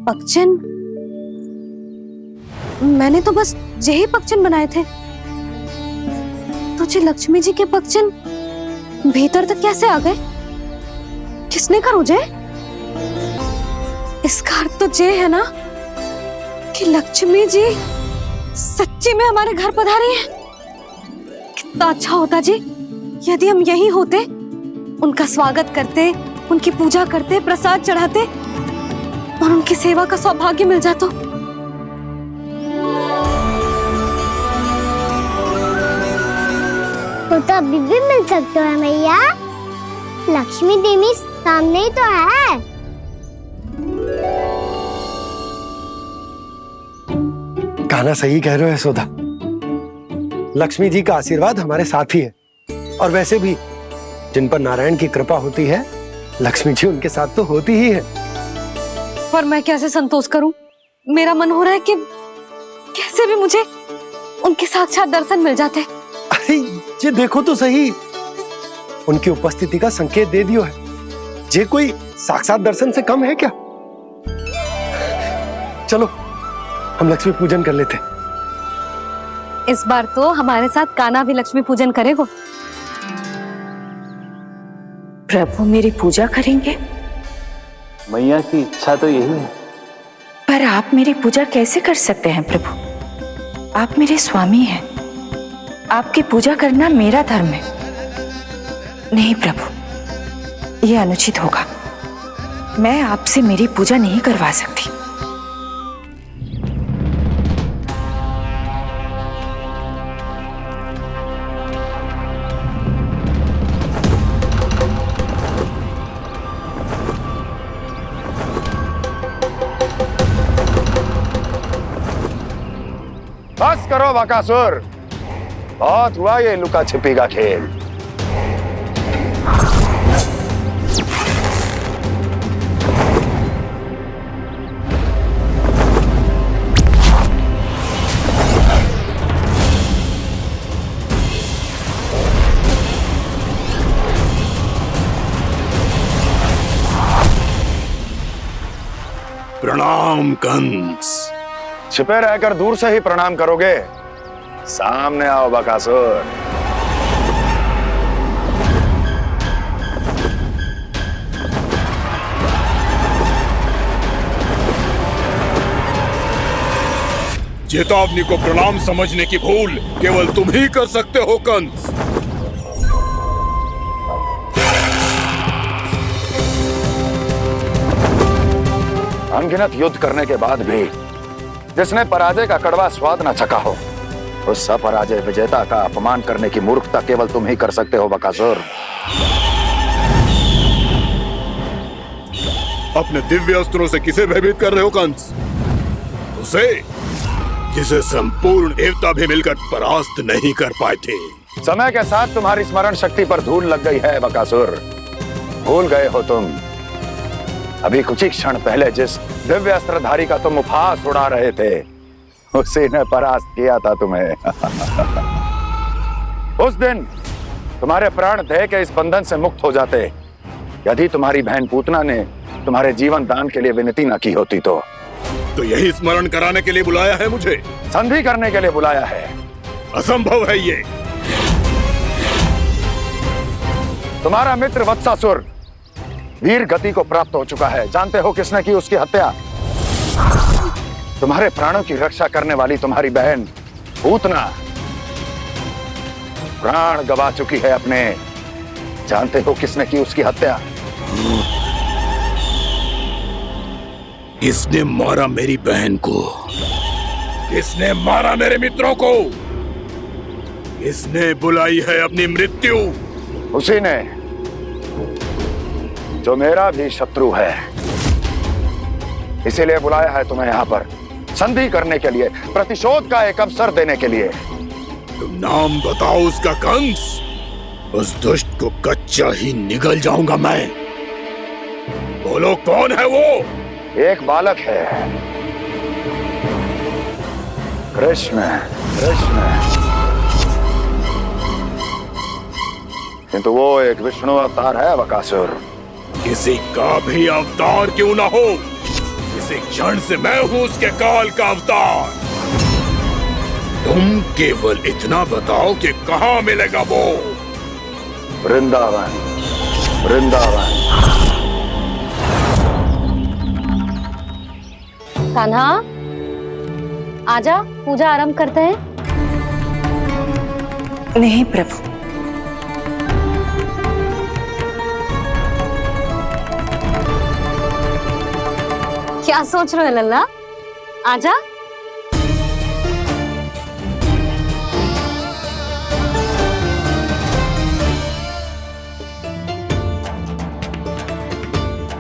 पगचिन? मैंने तो बस यही पगचिन बनाए थे। तुझे लक्ष्मी जी के पगचिन भीतर तक कैसे आ गए? किसने कर मुझे? इसका अर्थ तो ये है ना कि लक्ष्मी जी सच्ची में हमारे घर पधारी हैं। कितना अच्छा होता जी यदि हम यहीं होते, उनका स्वागत करते, उनकी पूजा करते, प्रसाद चढ़ाते और उनकी सेवा का सौभाग्य मिल जाता। तो अभी भी मिल सकते हो मैया। लक्ष्मी देवी सामने ही तो है। कहना सही कह रहे हो यशोदा। लक्ष्मी जी का आशीर्वाद हमारे साथ ही है, और वैसे भी जिन पर नारायण की कृपा होती है, लक्ष्मी जी उनके साथ तो होती ही है। पर मैं कैसे संतोष करूं? मेरा मन हो रहा है कि कैसे भी मुझे उनके साक्षात दर्शन मिल जाते। अरे ये देखो तो सही, उनकी उपस्थिति का संकेत दे दियो है। ये कोई साक्षात दर्शन से कम है क्या? चलो हम लक्ष्मी पूजन कर लेते। इस बार तो हमारे साथ कान्हा भी लक्ष्मी पूजन करेगा। प्रभु मेरी पूजा करेंगे? मैया की इच्छा तो यही है। पर आप मेरी पूजा कैसे कर सकते हैं प्रभु? आप मेरे स्वामी हैं। आपकी पूजा करना मेरा धर्म है। नहीं प्रभु, यह अनुचित होगा। मैं आपसे मेरी पूजा नहीं करवा सकती। बस करो बकासुर, बहुत हुआ ये लुका छिपी का खेल। प्रणाम कंस। छिपे रहकर दूर से ही प्रणाम करोगे? सामने आओ बकासुर। चेतावनी को प्रणाम समझने की भूल केवल तुम ही कर सकते हो कंस। अनगिनत युद्ध करने के बाद भी जिसने पराजय का कड़वा स्वाद न चखा हो, उस अपराजय विजेता का अपमान करने की मूर्खता केवल तुम ही कर सकते हो बकासुर। अपने दिव्य अस्त्रों से किसे भयभीत कर रहे हो कंस? उसे जिसे संपूर्ण देवता भी मिलकर परास्त नहीं कर पाए थे। समय के साथ तुम्हारी स्मरण शक्ति पर धूल लग गई है बकासुर। भूल गए हो तुम अभी कुछ ही क्षण पहले जिस दिव्य अस्त्रधारी का तुम उपहास उड़ा रहे थे, उसी ने परास्त किया था तुम्हें। उस दिन तुम्हारे प्राण दे के इस बंधन से मुक्त हो जाते यदि तुम्हारी बहन पूतना ने तुम्हारे जीवन दान के लिए विनती न की होती तो यही स्मरण कराने के लिए बुलाया है मुझे? संधि करने के लिए बुलाया है। असंभव है ये। तुम्हारा मित्र वत्सासुर वीर गति को प्राप्त हो चुका है। जानते हो किसने की उसकी हत्या? तुम्हारे प्राणों की रक्षा करने वाली तुम्हारी बहन पूतना प्राण गवा चुकी है अपने। जानते हो किसने की उसकी हत्या? किसने मारा मेरी बहन को? किसने मारा मेरे मित्रों को? किसने बुलाई है अपनी मृत्यु? उसी ने जो मेरा भी शत्रु है। इसीलिए बुलाया है तुम्हें यहाँ पर संधि करने के लिए, प्रतिशोध का एक अवसर देने के लिए। तुम नाम बताओ उसका कंस। उस दुष्ट को कच्चा ही निगल जाऊंगा मैं। बोलो कौन है वो? एक बालक है, कृष्ण। कृष्ण, किंतु वो एक विष्णु अवतार है बकासुर। किसी का भी अवतार क्यों ना हो, इसी क्षण से मैं हूं उसके काल का अवतार। तुम केवल इतना बताओ कि कहां मिलेगा वो। वृंदावन, वृंदावन। कान्हा, आजा, पूजा आरंभ करते हैं। नहीं प्रभु, क्या सोच रहे हो लल्ला? आजा।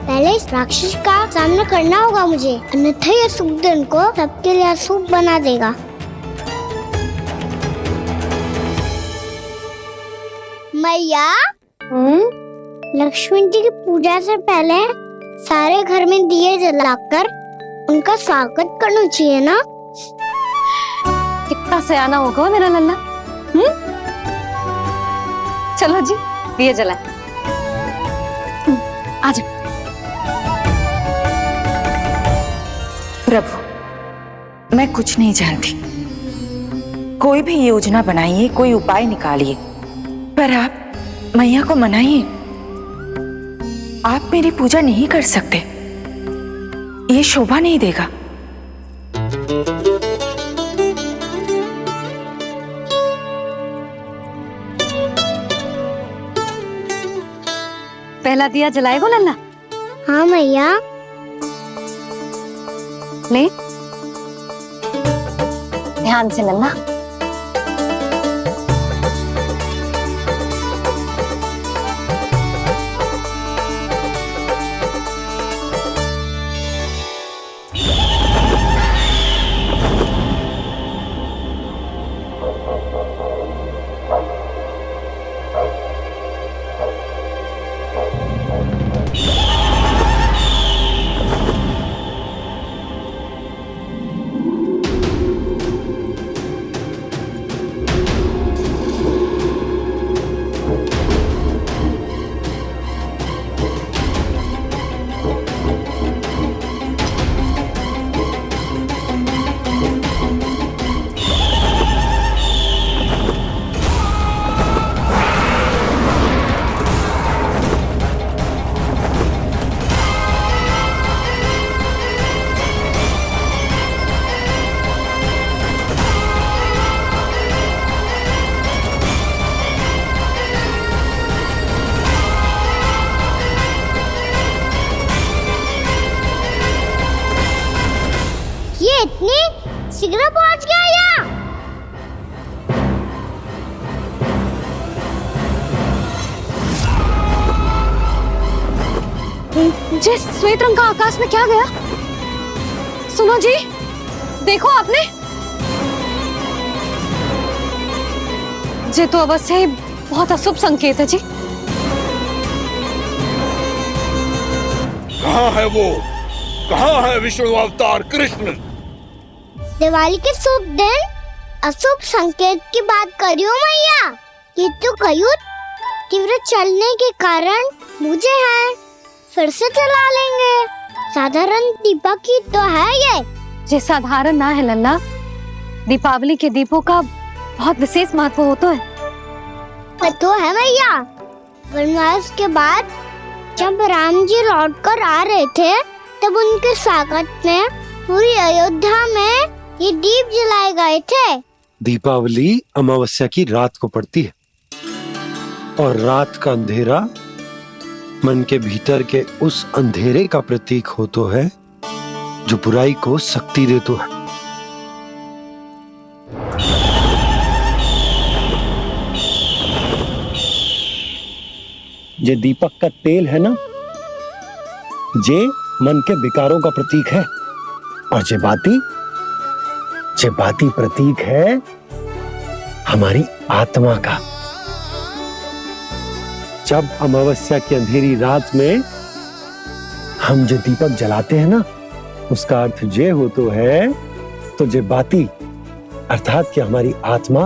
पहले इस राक्षस का सामना करना होगा मुझे, अन्यथा ये सुखदन को सबके लिए अशुभ बना देगा। मैया, लक्ष्मी जी की पूजा से पहले सारे घर में दिए जलाकर उनका स्वागत करना चाहिए ना। कितना सयाना होगा मेरा लल्ला। चलो जी, दिए जलाए। आजा। प्रभु, मैं कुछ नहीं जानती। कोई भी योजना बनाइए, कोई उपाय निकालिए, पर आप मैया को मनाइए। आप मेरी पूजा नहीं कर सकते, ये शोभा नहीं देगा। पहला दिया जलाएगो लल्ला? हाँ मैया। ले, ध्यान से लल्ला। इतनी शीघ्र पहुंच गया यहाँ? जे श्वेत रंग का आकाश में क्या गया? सुनो जी, देखो आपने, जे तो अवश्य ही बहुत अशुभ संकेत है जी। कहाँ है वो? कहाँ है विष्णु अवतार कृष्ण? दिवाली के शुभ दिन अशुभ संकेत की बात करियो मैया। ये तो कयूत तीव्र चलने के कारण मुझे है, फिर से चला लेंगे। साधारण दीपक ही तो है ये साधारण ना है लल्ला, दीपावली के दीपों का बहुत विशेष महत्व होता है। तो है मैया, वनवास के बाद जब राम जी लौट कर आ रहे थे तब उनके स्वागत में पूरी अयोध्या में ये दीप जलाए गए थे। दीपावली अमावस्या की रात को पड़ती है और रात का अंधेरा मन के भीतर के उस अंधेरे का प्रतीक हो तो है जो बुराई को शक्ति दे तो है। ये दीपक का तेल है ना, जे मन के विकारों का प्रतीक है, और जे बाती प्रतीक है हमारी आत्मा का। जब अमावस्या की अंधेरी रात में हम जो दीपक जलाते हैं ना, उसका अर्थ जे हो तो है, तो जे बाती अर्थात कि हमारी आत्मा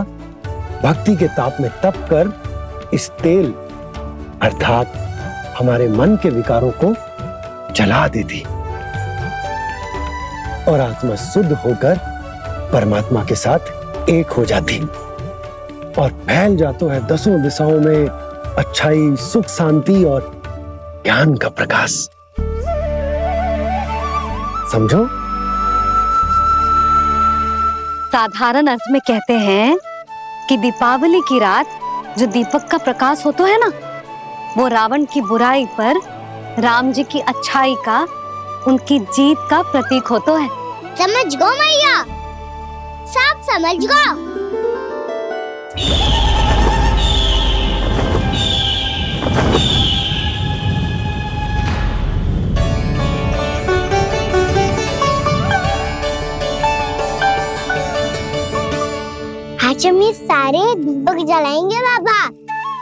भक्ति के ताप में तप कर इस तेल अर्थात हमारे मन के विकारों को जला देती। और आत्मा शुद्ध होकर परमात्मा के साथ एक हो जाती और फैल जाता है दसों दिशाओं में अच्छाई, सुख, शांति और ज्ञान का प्रकाश। समझो? साधारण अर्थ में कहते हैं कि दीपावली की रात जो दीपक का प्रकाश होता है ना, वो रावण की बुराई पर राम जी की अच्छाई का, उनकी जीत का प्रतीक होता है। समझ गो मैया, सब समझ गो। आज हम ये सारे दीपक जलाएंगे बाबा,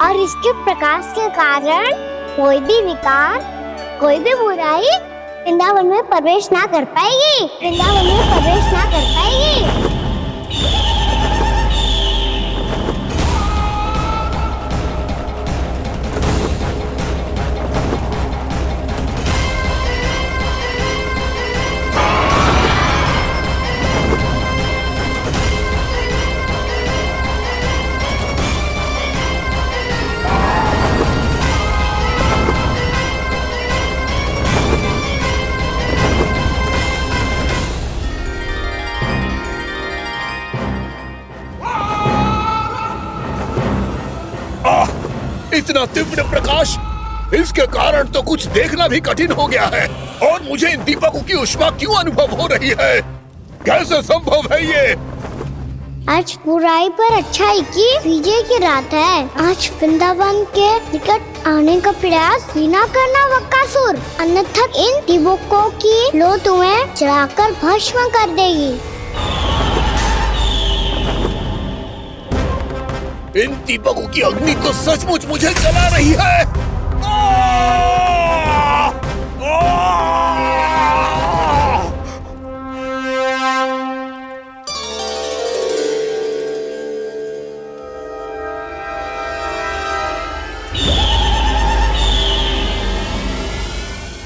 और इसके प्रकाश के कारण कोई भी विकार, कोई भी बुराई वृंदावन में प्रवेश ना कर पाएगी, वृंदावन में प्रवेश ना कर पाएगी। इतना तीव्र प्रकाश, इसके कारण तो कुछ देखना भी कठिन हो गया है। और मुझे इन दीपकों की ऊष्मा क्यों अनुभव हो रही है? कैसे संभव है ये? आज बुराई पर अच्छाई की विजय की रात है। आज वृंदावन के निकट आने का प्रयास भी ना करना बकासुर, अन्यथा इन दीपकों की लो तुम्हें जलाकर भस्म कर देगी। इन दीपकों की अग्नि तो सचमुच मुझे जला रही है।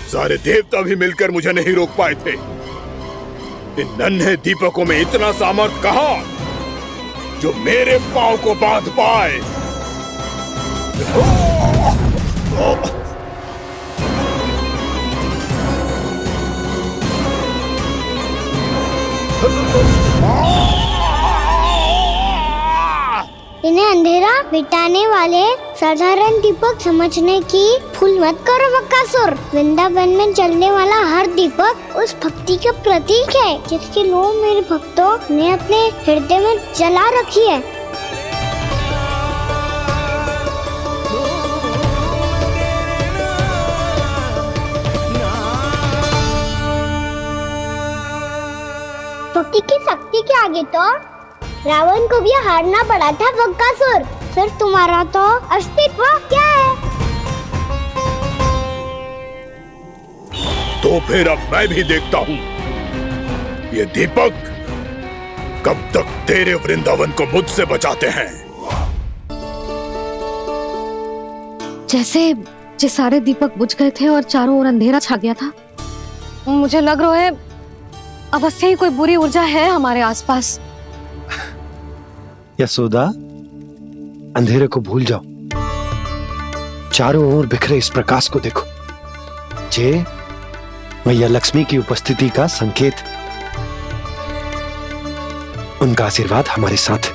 सारे देवता भी मिलकर मुझे नहीं रोक पाए थे। इन नन्हे दीपकों में इतना सामर्थ्य कहां जो मेरे पांव को बांध पाए। इन्हें अंधेरा मिटाने वाले साधारण दीपक समझने की भूल मत करो बकासुर। वृंदावन में जलने वाला हर दीपक उस भक्ति का प्रतीक है जिसकी लो मेरे भक्तों ने अपने हृदय में जला रखी है। भक्ति की शक्ति के आगे तो रावण को भी हारना पड़ा था बकासुर। फिर तुम्हारा तो अस्तित्व क्या है? तो फिर अब मैं भी देखता हूँ ये दीपक कब तक तेरे वृंदावन को मुझसे बचाते हैं। जैसे ये सारे दीपक बुझ गए थे और चारों ओर अंधेरा छा गया था, मुझे लग रहा है अवश्य ही कोई बुरी ऊर्जा है हमारे आसपास। यशोदा, अंधेरे को भूल जाओ, चारों ओर बिखरे इस प्रकाश को देखो। जे मैया लक्ष्मी की उपस्थिति का संकेत, उनका आशीर्वाद हमारे साथ।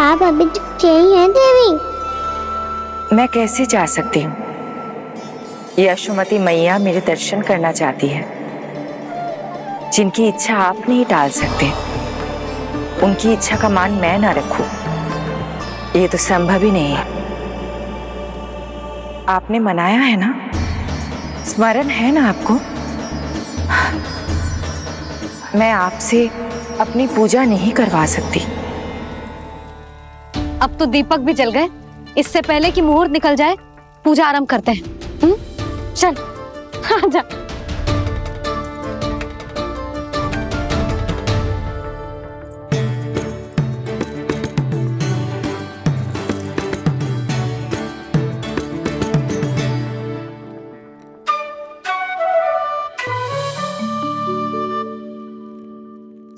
आप अभी तक यही हैं देवी? मैं कैसे जा सकती हूँ? यशोमती मैया मेरे दर्शन करना चाहती है। जिनकी इच्छा आप नहीं टाल सकते, उनकी इच्छा का मान मैं ना रखूं, ये तो संभव ही नहीं है। आपने मनाया है ना, स्मरण है ना आपको? मैं आपसे अपनी पूजा नहीं करवा सकती। अब तो दीपक भी जल गए, इससे पहले कि मुहूर्त निकल जाए पूजा आरंभ करते हैं। चल आजा।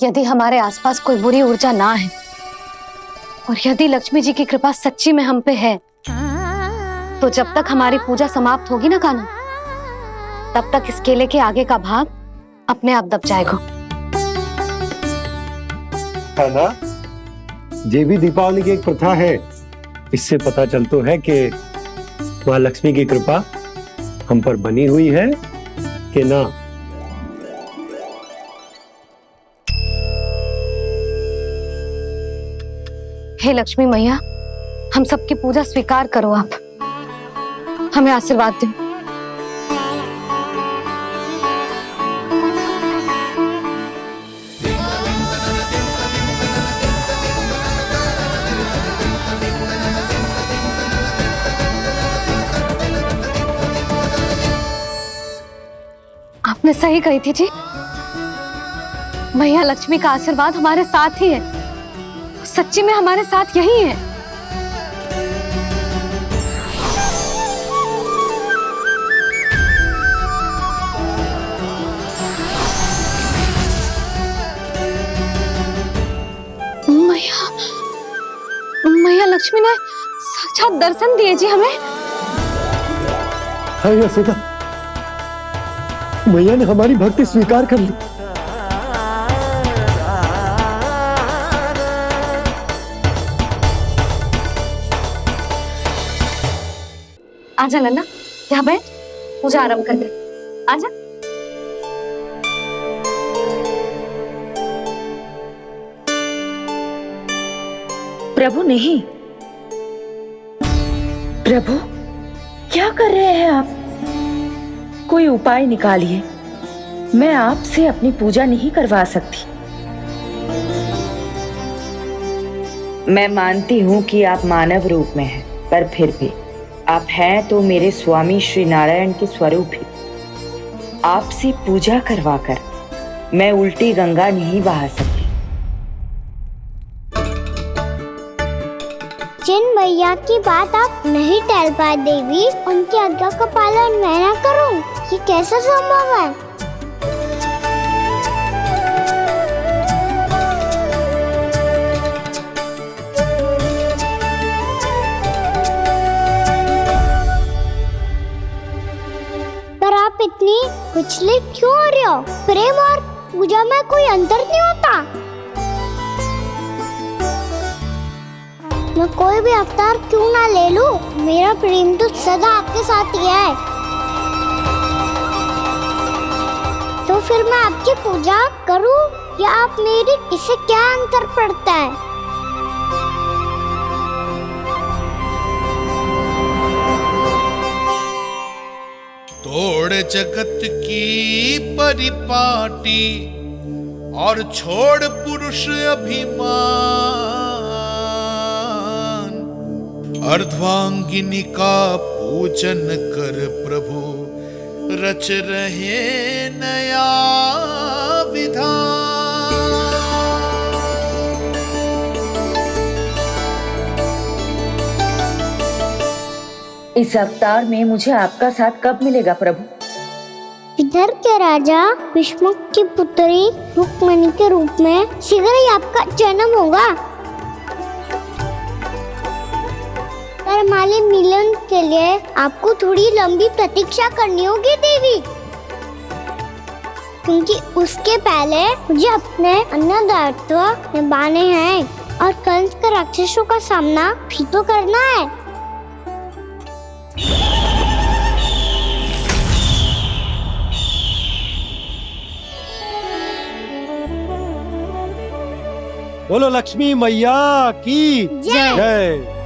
यदि हमारे आसपास कोई बुरी ऊर्जा ना है और यदि लक्ष्मी जी की कृपा सच्ची में हम पे है, तो जब तक हमारी पूजा समाप्त होगी ना कान्हा, तब तक इस केले के आगे का भाग अपने आप दब जाएगा। कान्हा, ये भी दीपावली की एक प्रथा है। इससे पता चलता है कि माँ लक्ष्मी की कृपा हम पर बनी हुई है कि ना। हे लक्ष्मी मैया, हम सबकी पूजा स्वीकार करो, आप हमें आशीर्वाद दो। आपने सही कही थी जी, मैया लक्ष्मी का आशीर्वाद हमारे साथ ही है, सच्ची में हमारे साथ यही है। मैया लक्ष्मी ने साक्षात दर्शन दिए जी हमें। हाँ यशोदा, मैया ने हमारी भक्ति स्वीकार कर ली। आजा लल्ला, यहाँ बैठ, पूजा आरंभ कर दे। आजा। प्रभु नहीं, प्रभु क्या कर रहे हैं आप? कोई उपाय निकालिए, मैं आपसे अपनी पूजा नहीं करवा सकती। मैं मानती हूँ कि आप मानव रूप में हैं, पर फिर भी आप हैं तो मेरे स्वामी श्री नारायण के स्वरूप ही। आपसे पूजा करवाकर मैं उल्टी गंगा नहीं बहा सकती। जिन भैया की बात आप नहीं टाल पाए देवी, उनकी आज्ञा का पालन मैं ना करूं, ये कैसा संभव है? पर आप इतनी विचलित क्यों हो रहे हो? प्रेम और पूजा में कोई अंतर नहीं होता। मैं कोई भी अवतार क्यों ना ले लूं, मेरा प्रेम तो सदा आपके साथ ही है। तो फिर मैं आपकी पूजा करूं या आप मेरी, इससे क्या अंतर पड़ता है? तोड़ जगत की परिपाटी और छोड़ पुरुष अभिमान, अर्धांगिनी का पूजन कर प्रभु रच रहे नया विधान। इस अवतार में मुझे आपका साथ कब मिलेगा प्रभु? इधर के राजा भीष्मक की पुत्री रुक्मणी के रूप में शीघ्र ही आपका जन्म होगा। पर हमारे मिलन के लिए आपको थोड़ी लंबी प्रतीक्षा करनी होगी देवी, क्योंकि उसके पहले मुझे अपने अन्य दायित्व निभाने हैं और कंस के राक्षसों का सामना भी तो करना है। बोलो लक्ष्मी मैया की जय।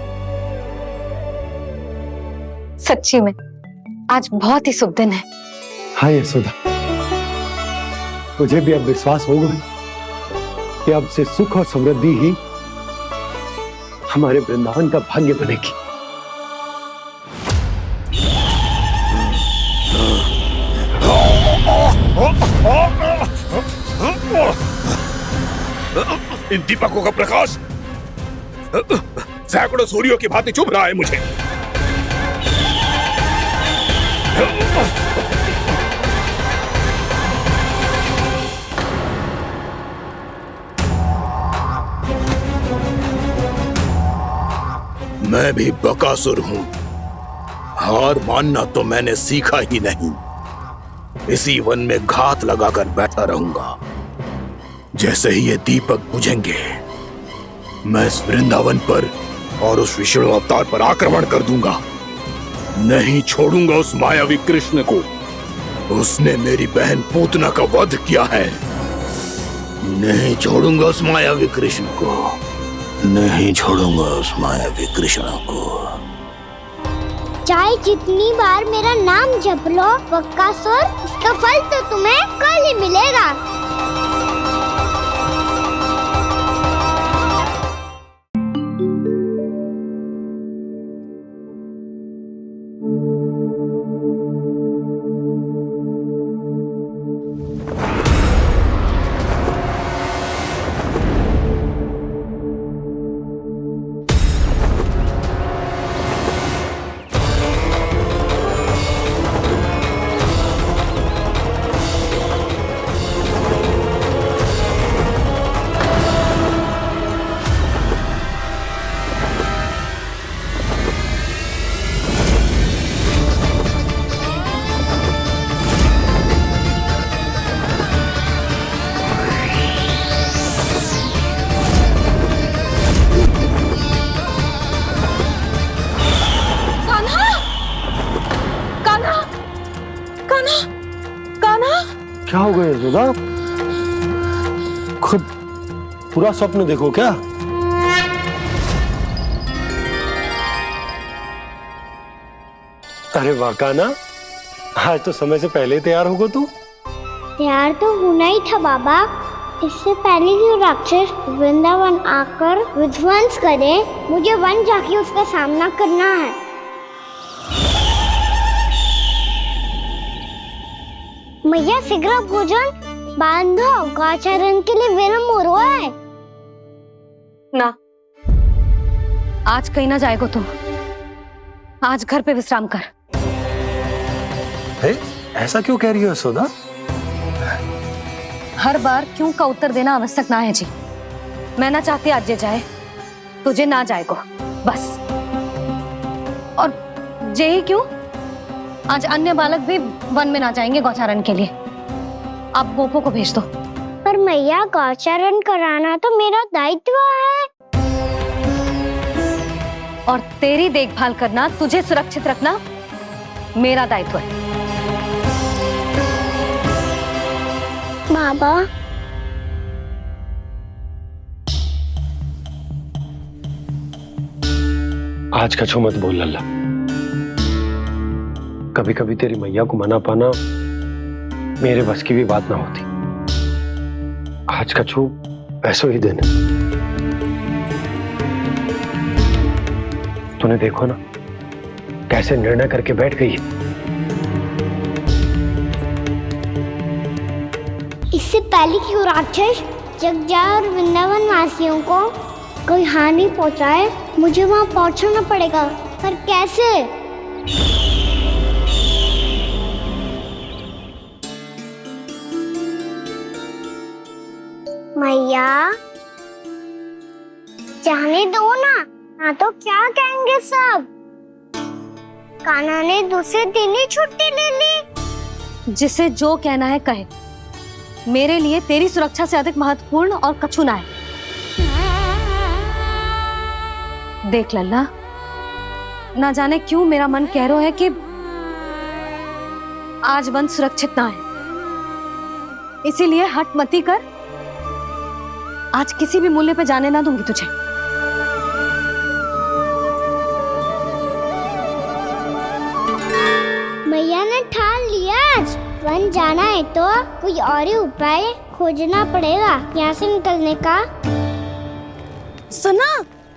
सच्ची में आज बहुत ही शुभ दिन है। हाँ यशोदा, मुझे भी अब विश्वास हो गया कि अब से सुख और समृद्धि ही हमारे वृंदावन का भाग्य बनेगी। इन दीपकों का प्रकाश सैकड़ों सूर्यों की भांति चुभ रहा है मुझे। मैं भी बकासुर हूं। हार मानना तो मैंने सीखा ही नहीं। इसी वन में घात लगाकर बैठा रहूंगा। जैसे ही ये दीपक बुझेंगे, मैं इस वृंदावन पर और उस विष्णु अवतार पर आक्रमण कर दूंगा। नहीं छोड़ूंगा उस मायावी कृष्ण को। उसने मेरी बहन पूतना का वध किया है। नहीं छोड़ूंगा उस मायावी कृष्ण को। नहीं छोड़ूंगा उस मायावी कृष्ण को। चाहे जितनी बार मेरा नाम जप लो बकासुर, इसका फल तो तुम्हें कल ही मिलेगा। क्या हो गया यशोदा? खुद पूरा स्वप्न देखो क्या? अरे वाह कान्हा, आज तो समय से पहले तैयार होगा तू। तैयार तो होना ही था बाबा। इससे पहले कि राक्षस वृंदावन आकर विध्वंस करे, मुझे वन जाके उसका सामना करना है। मैया शीघ्र भोजन बांधो, गौचरण के लिए विलंब हो रहा है। ना, आज कहीं ना जाएगा तुम। आज घर पे विश्राम कर। ऐसा क्यों कह रही हो यशोदा? हर बार क्यों का उत्तर देना आवश्यक ना है जी। मैं ना चाहती आज ये जाए, तुझे ना जाएगा बस। और जे ही क्यों, आज अन्य बालक भी वन में ना जाएंगे गौचारण के लिए। अब गोपो को भेज दो। पर मैया गौचरण कराना तो मेरा दायित्व है। और तेरी देखभाल करना, तुझे सुरक्षित रखना मेरा दायित्व है। बाबा, आज कछू मत बोल लल्ला। कभी कभी तेरी मैया को मना पाना मेरे बस की भी बात ना होती। आज कछू ऐसो ही दिन है। तूने देखो ना कैसे निर्णय करके बैठ गई है। इससे पहले कि वो राक्षस जगजाय और वृंदावन वासियों को कोई हानि पहुंचाए, मुझे वहां पहुंचना पड़ेगा। पर कैसे? मैया, जाने दो ना तो क्या कहेंगे सब। कान्हा ने दूसरे दिन ही छुट्टी ले ली। जिसे जो कहना है कहे। मेरे लिए तेरी सुरक्षा से अधिक महत्वपूर्ण और कछु ना है। देख लल्ला, ना जाने क्यों मेरा मन कह रहा है कि आज वन सुरक्षित ना है। इसीलिए हट मती कर। आज किसी भी मूल्य पे जाने ना दूंगी तुझे। मैया ने ठान लिया, आज वन जाना है तो कोई और ही उपाय खोजना पड़ेगा यहाँ से निकलने का। सुनो,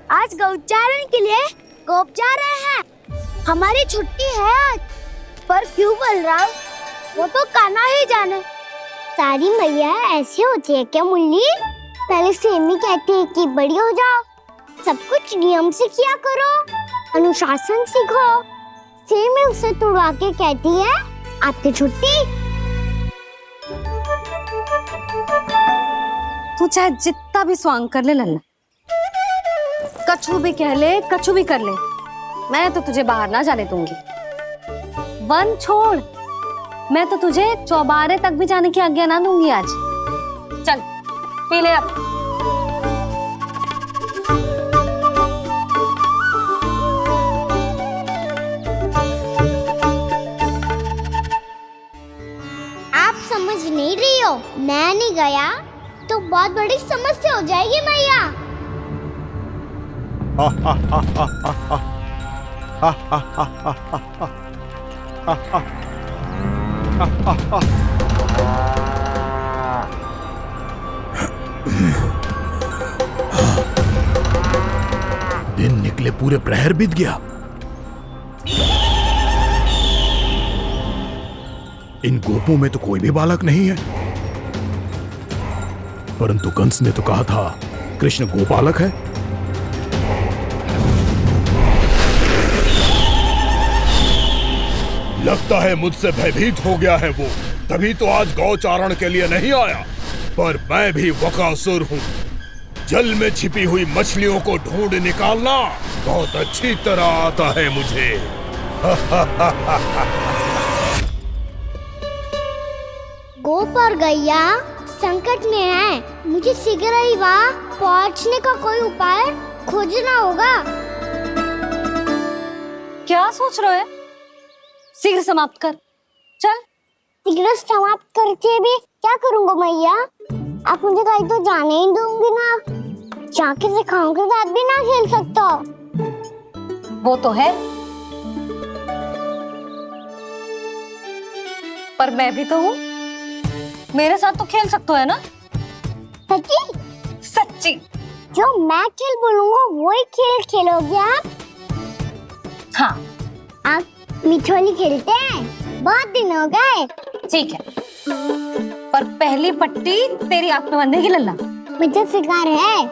आज गौचारण के लिए गोप जा रहे हैं। हमारी छुट्टी है आज। पर क्यों बलराम? वो तो कान्हा ही जाने। सारी मैया ऐसी होती है क्या मुन्नी? पहले सेमी कहती है कि बड़ी हो जाओ, सब कुछ नियम से किया करो, अनुशासन सीखो। सेमी उसे तुड़वा के कहती है आपकी छुट्टी। तू चाहे जितना भी स्वांग कर ले लल्ला, कछु भी कह ले, कछु भी कर ले, मैं तो तुझे बाहर ना जाने दूंगी। वन छोड़, मैं तो तुझे चौबारे तक भी जाने की आज्ञा ना दूंगी आज। चल पी ले अब। आप समझ नहीं रही हो, मैं नहीं गया तो बहुत बड़ी समस्या हो जाएगी मैया। दिन निकले पूरे प्रहर बीत गया। इन गोपों में तो कोई भी बालक नहीं है, परंतु कंस ने तो कहा था कृष्ण गोपालक है। लगता है मुझसे भयभीत हो गया है वो, तभी तो आज गौचारण के लिए नहीं आया। पर मैं भी बकासुर हूँ, जल में छिपी हुई मछलियों को ढूंढ निकालना बहुत अच्छी तरह आता है मुझे। गोप और गैया संकट में है, मुझे शीघ्र ही वहाँ पहुँचने का कोई उपाय खोजना होगा। क्या सोच रहे हो? शीघ्र समाप्त कर, चल। शीघ्र समाप्त करके भी क्या करूँगा मैया? आप मुझे कहीं तो जाने ही दूंगी ना, जाके सिखाओं के साथ भी ना खेल सकता। वो तो है, पर मैं भी तो हूँ, मेरे साथ तो खेल सकते हो, है ना? सच्ची? सच्ची। जो मैं खेल बोलूँगा वही खेल खेलोगे आप? हाँ। आप मिठोली खेलते हैं? बहुत दिन हो गए। ठीक है, पर पहली पट्टी तेरी आंख में बंधेगी लल्ला। मुझे शिकार है।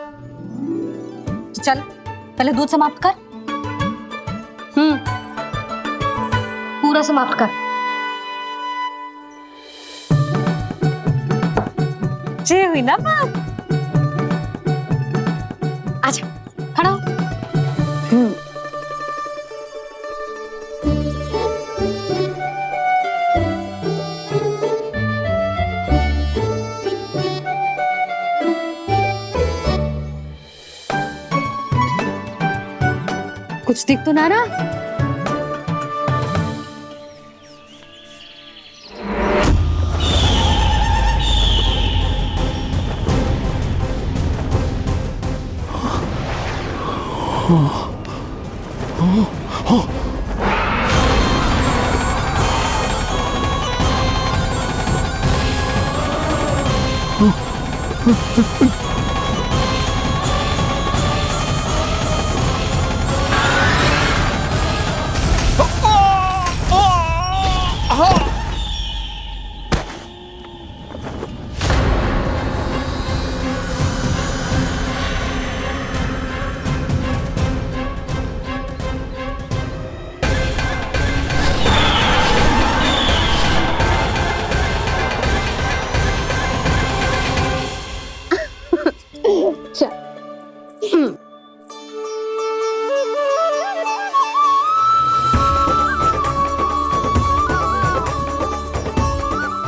चल पहले दूध समाप्त कर। पूरा समाप्त कर। जे हुई ना बात। आजा खड़ा हो। कुछ दिख तो ना रहा।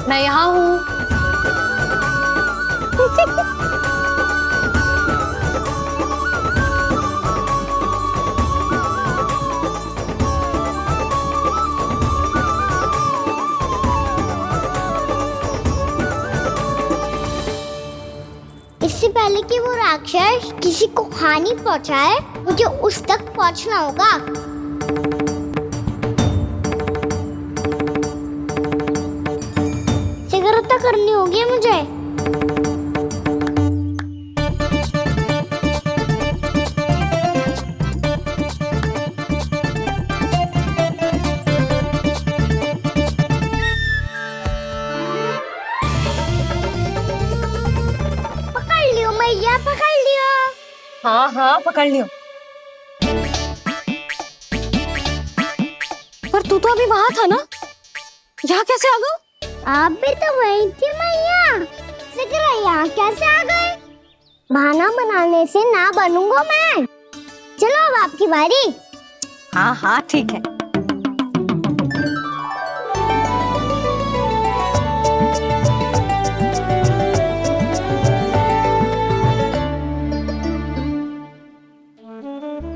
मैं यहाँ हूँ। इससे पहले कि वो राक्षस किसी को हानि पहुंचाए, मुझे उस तक पहुंचना होगा। शीघ्रता करनी होगी मुझे। पकड़ लियो मैया, पकड़ लियो। हाँ हाँ पकड़ लियो। पर तू तो अभी वहां था ना, यहाँ कैसे आ गया? आप भी तो वही थी मैया, शीघ्र यहाँ कैसे आ गए? बहाना बनाने से ना बनूंगा मैं। चलो अब आपकी बारी। हाँ हाँ ठीक है।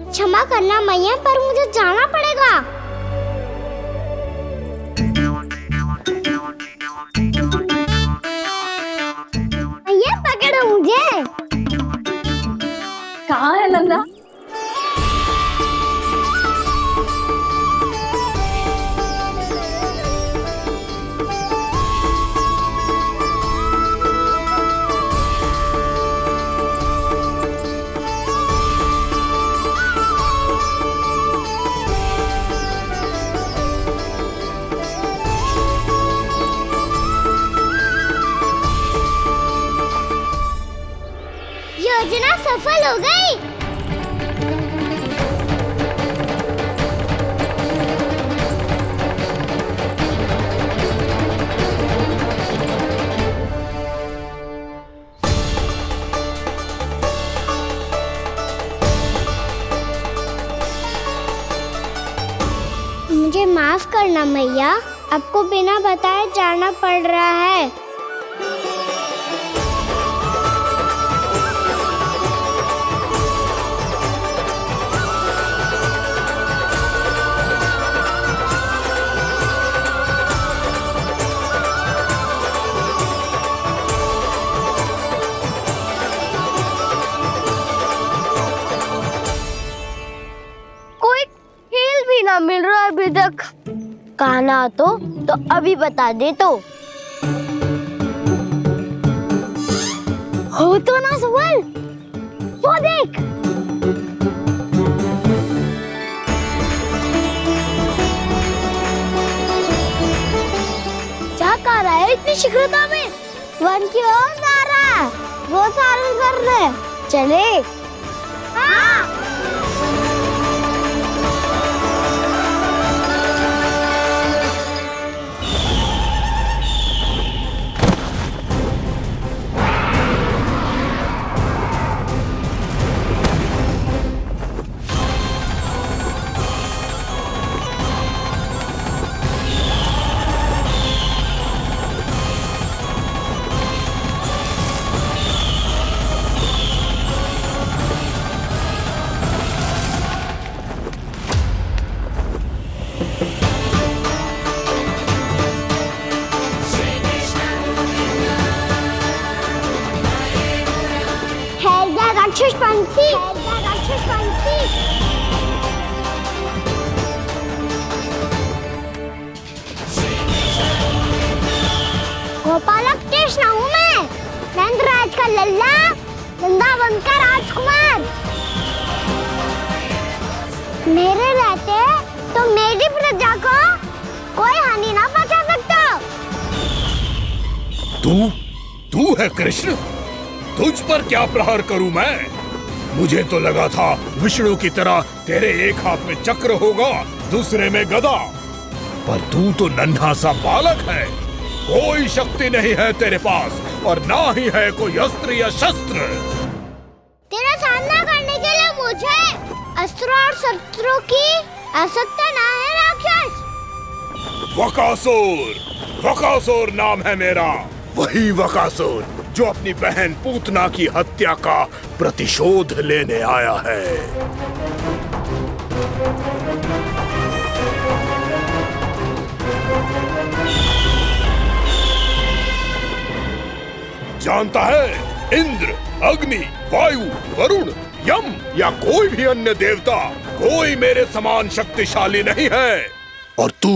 क्षमा करना मैया, पर मुझे जाना पड़ेगा। मैया पकड़ो मुझे। कहाँ है नंदा? योजना सफल हो गई। मुझे माफ करना मैया, आपको बिना बताए जाना पड़ रहा है। कोई खेल भी ना मिल रहा अभी तक। कहना तो अभी बता दे तो। हो तो ना सवाल, वो देख। क्या कर रहा है इतनी शीघ्रता में? वन की ओर जा रहा है, वो सारे कर रहे। चले। हाँ। राक्षस पंछी, राक्षस पंछी। गोपालक कृष्ण हूँ मैं, नंदराज का लल्ला, वृंदावन का राजकुमार। मेरे रहते तो मेरी प्रजा को कोई हानि ना पहुंचा सकता। तू है कृष्ण? तुझ पर क्या प्रहार करूं मैं? मुझे तो लगा था विष्णु की तरह तेरे एक हाथ में चक्र होगा, दूसरे में गदा, पर तू तो नन्हा सा बालक है। कोई शक्ति नहीं है तेरे पास और ना ही है कोई अस्त्र या शस्त्र। तेरा सामना करने के लिए मुझे अस्त्रों और शस्त्रों की आवश्यकता ना है राक्षस। वकासुर, वकासुर नाम है मेरा, वही वकासुर जो अपनी बहन पूतना की हत्या का प्रतिशोध लेने आया है। जानता है, इंद्र, अग्नि, वायु, वरुण, यम या कोई भी अन्य देवता कोई मेरे समान शक्तिशाली नहीं है। और तू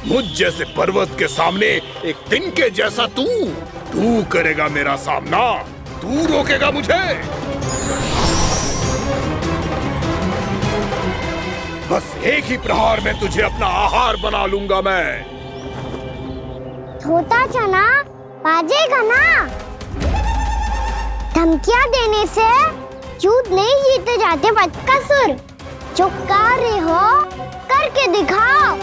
मुझ जैसे पर्वत के सामने एक तिनके जैसा तू करेगा मेरा सामना? तू रोकेगा मुझे? बस एक ही प्रहार में तुझे अपना आहार बना लूंगा मैं। छोटा चना बाजेगा ना। धमकियां देने से युद्ध नहीं जीते जाते बकासुर। जो कार्य हो करके दिखाओ।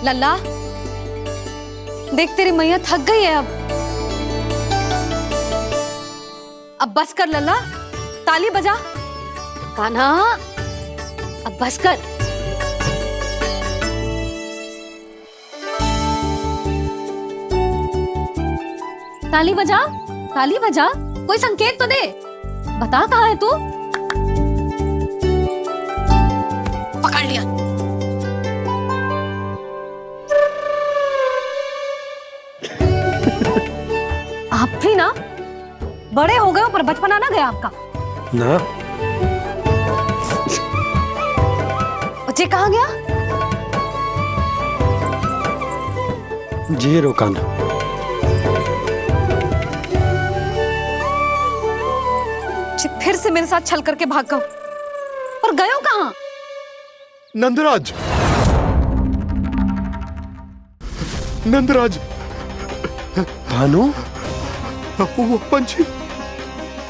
लल्ला, देख तेरी मैया थक गई है अब बस कर लल्ला, ताली बजा। कान्हा, अब बस कर। ताली बजा, ताली बजा, कोई संकेत तो दे, बता कहाँ है तू? पकड़ लिया। आप भी ना बड़े हो गए हो, पर बचपना ना गया आपका ना। बच्चे कहाँ गया? जी रोकाना। फिर से मेरे साथ छल करके भाग गए, और गए हो कहाँ? नंदराज, नंदराज, भानु, वो पंछी,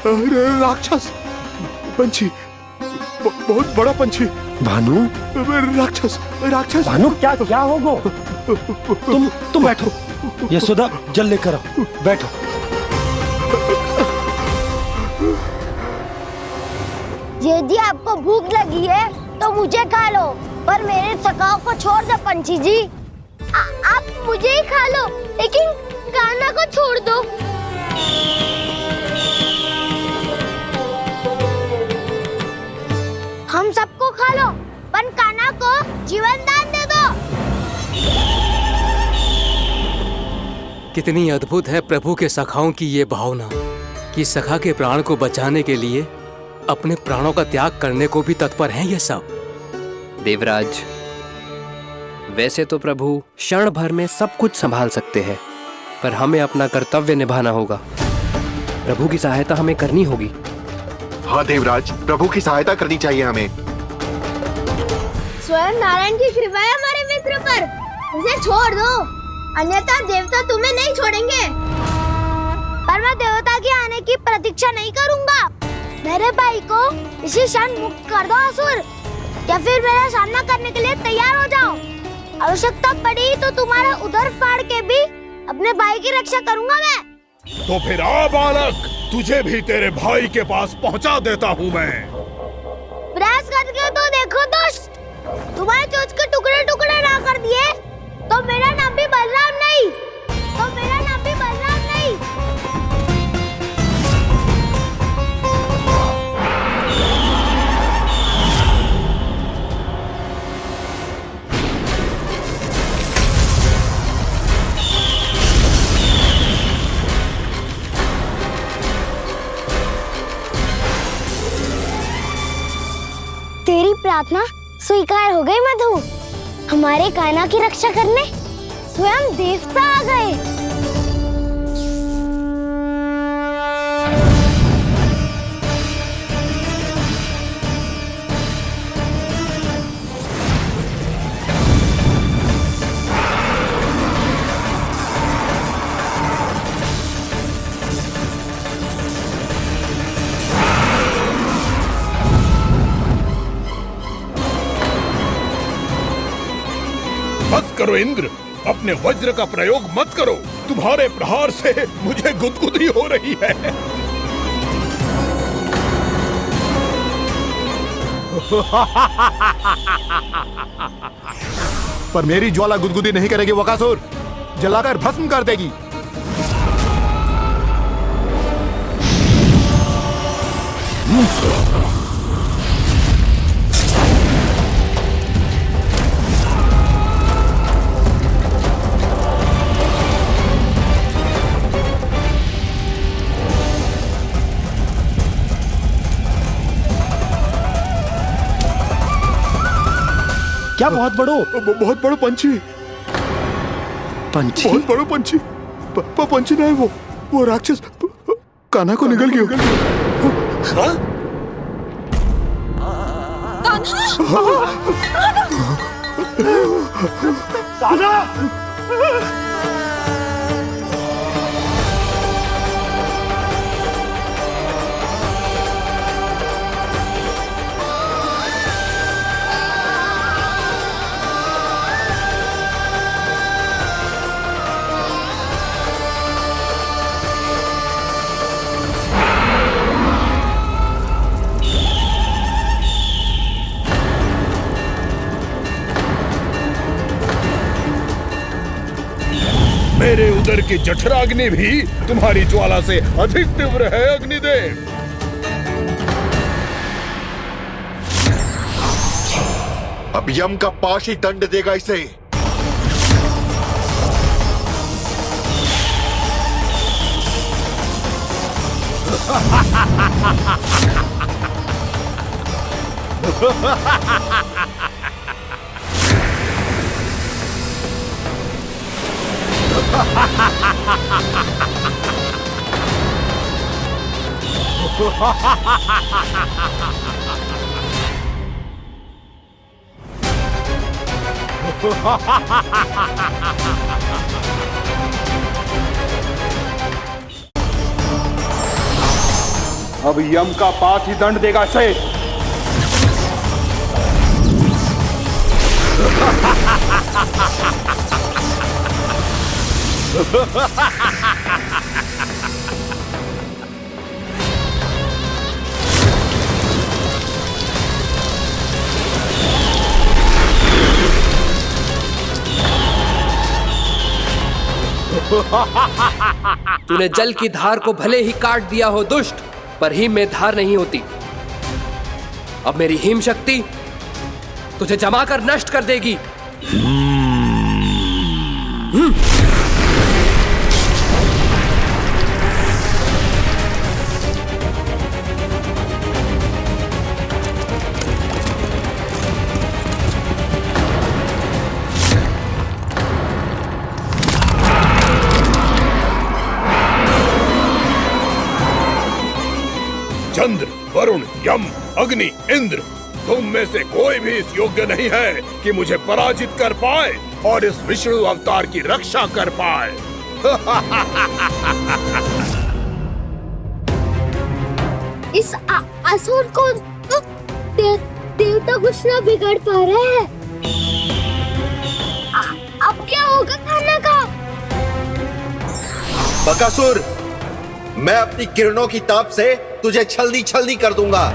राक्षस पंछी, बहुत बड़ा पंछी। भानु, राक्षस, राक्षस। भानु, क्या क्या होगा? तुम बैठो, यशोदा जल लेकर आओ, बैठो। यदि आपको भूख लगी है तो मुझे खा लो, पर मेरे सखाओं को छोड़ दो पंछी जी। आप मुझे ही खा लो, लेकिन कान्हा को छोड़ दो। हम सबको खा लो, पर कान्हा को जीवन दान दे दो। कितनी अद्भुत है प्रभु के सखाओं की ये भावना कि सखा के प्राण को बचाने के लिए अपने प्राणों का त्याग करने को भी तत्पर हैं ये सब। देवराज, वैसे तो प्रभु क्षण भर में सब कुछ संभाल सकते हैं, पर हमें अपना कर्तव्य निभाना होगा। प्रभु की सहायता हमें करनी होगी। हाँ देवराज, प्रभु की सहायता करनी चाहिए हमें। स्वयं नारायण की कृपा है हमारे मित्र पर, उसे छोड़ दो, अन्यथा देवता तुम्हें नहीं छोड़ेंगे। पर मैं देवता के आने की प्रतीक्षा नहीं करूंगा। मेरे भाई को इसी क्षण मुक्त कर दो असुर, या फिर मेरा सामना करने के लिए तैयार हो जाओ। आवश्यकता पड़ी तो तुम्हारा उदर फाड़ के भी अपने भाई की रक्षा करूंगा मैं। तो फिर आ बालक, तुझे भी तेरे भाई के पास पहुंचा देता हूँ मैं। प्रयास करके तो देखो दोस्त, तुम्हारे चोंच के टुकड़े टुकड़े ना कर दिए तो मेरा नाम भी बलराम नहीं, तो मेरा नाम भी बलराम नहीं। तेरी प्रार्थना स्वीकार हो गई मधु। हमारे कान्हा की रक्षा करने स्वयं देवता आ गए। बस करो इंद्र, अपने वज्र का प्रयोग मत करो। तुम्हारे प्रहार से मुझे गुदगुदी हो रही है। पर मेरी ज्वाला गुदगुदी नहीं करेगी वकासुर, जलाकर भस्म कर देगी। क्या बहुत बड़ो? बहुत बड़ा पंछी। पंछी? बहुत बड़ा पंछी। पंछी नहीं, वो राक्षस कान्हा को निगल गया। हाँ? उदर की जठराग्नि भी तुम्हारी ज्वाला से अधिक तीव्र है अग्निदेव। अब यम का पाश ही दंड देगा इसे। अब यम का पास ही दंड देगा इसे। तूने जल की धार को भले ही काट दिया हो दुष्ट, पर हिम में धार नहीं होती। अब मेरी हिम शक्ति तुझे जमा कर नष्ट कर देगी। चंद्र, वरुण, यम, अग्नि, इंद्र, तुम में से कोई भी इस योग्य नहीं है कि मुझे पराजित कर पाए और इस विष्णु अवतार की रक्षा कर पाए। इस असुर को देवता कुछ ना बिगाड़ पा रहे हैं। अब क्या होगा खाना का? बकासुर, मैं अपनी किरणों की ताप से तुझे छलनी छलनी कर दूंगा।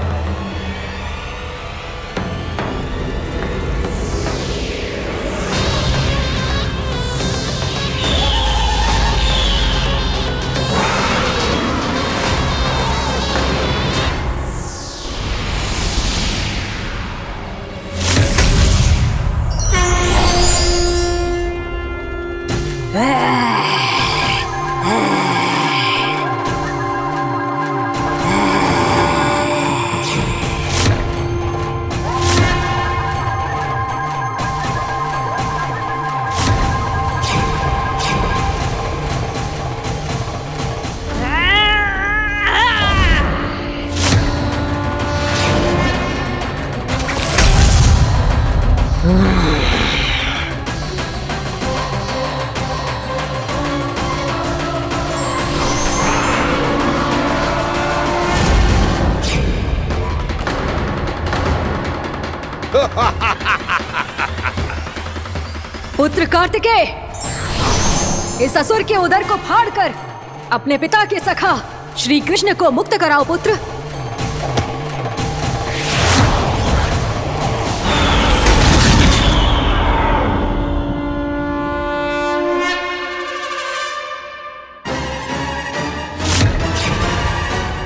पुत्र कार्तिकेय, इस असुर के उदर को फाड़कर अपने पिता के सखा श्री कृष्ण को मुक्त कराओ पुत्र।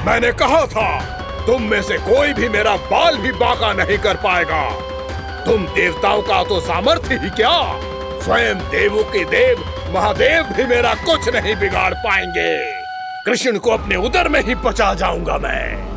मैंने कहा था, तुम में से कोई भी मेरा बाल भी बांका नहीं कर पाएगा। तुम देवताओं का तो सामर्थ्य ही क्या, स्वयं देवों के देव महादेव भी मेरा कुछ नहीं बिगाड़ पाएंगे। कृष्ण को अपने उदर में ही पचा जाऊंगा मैं।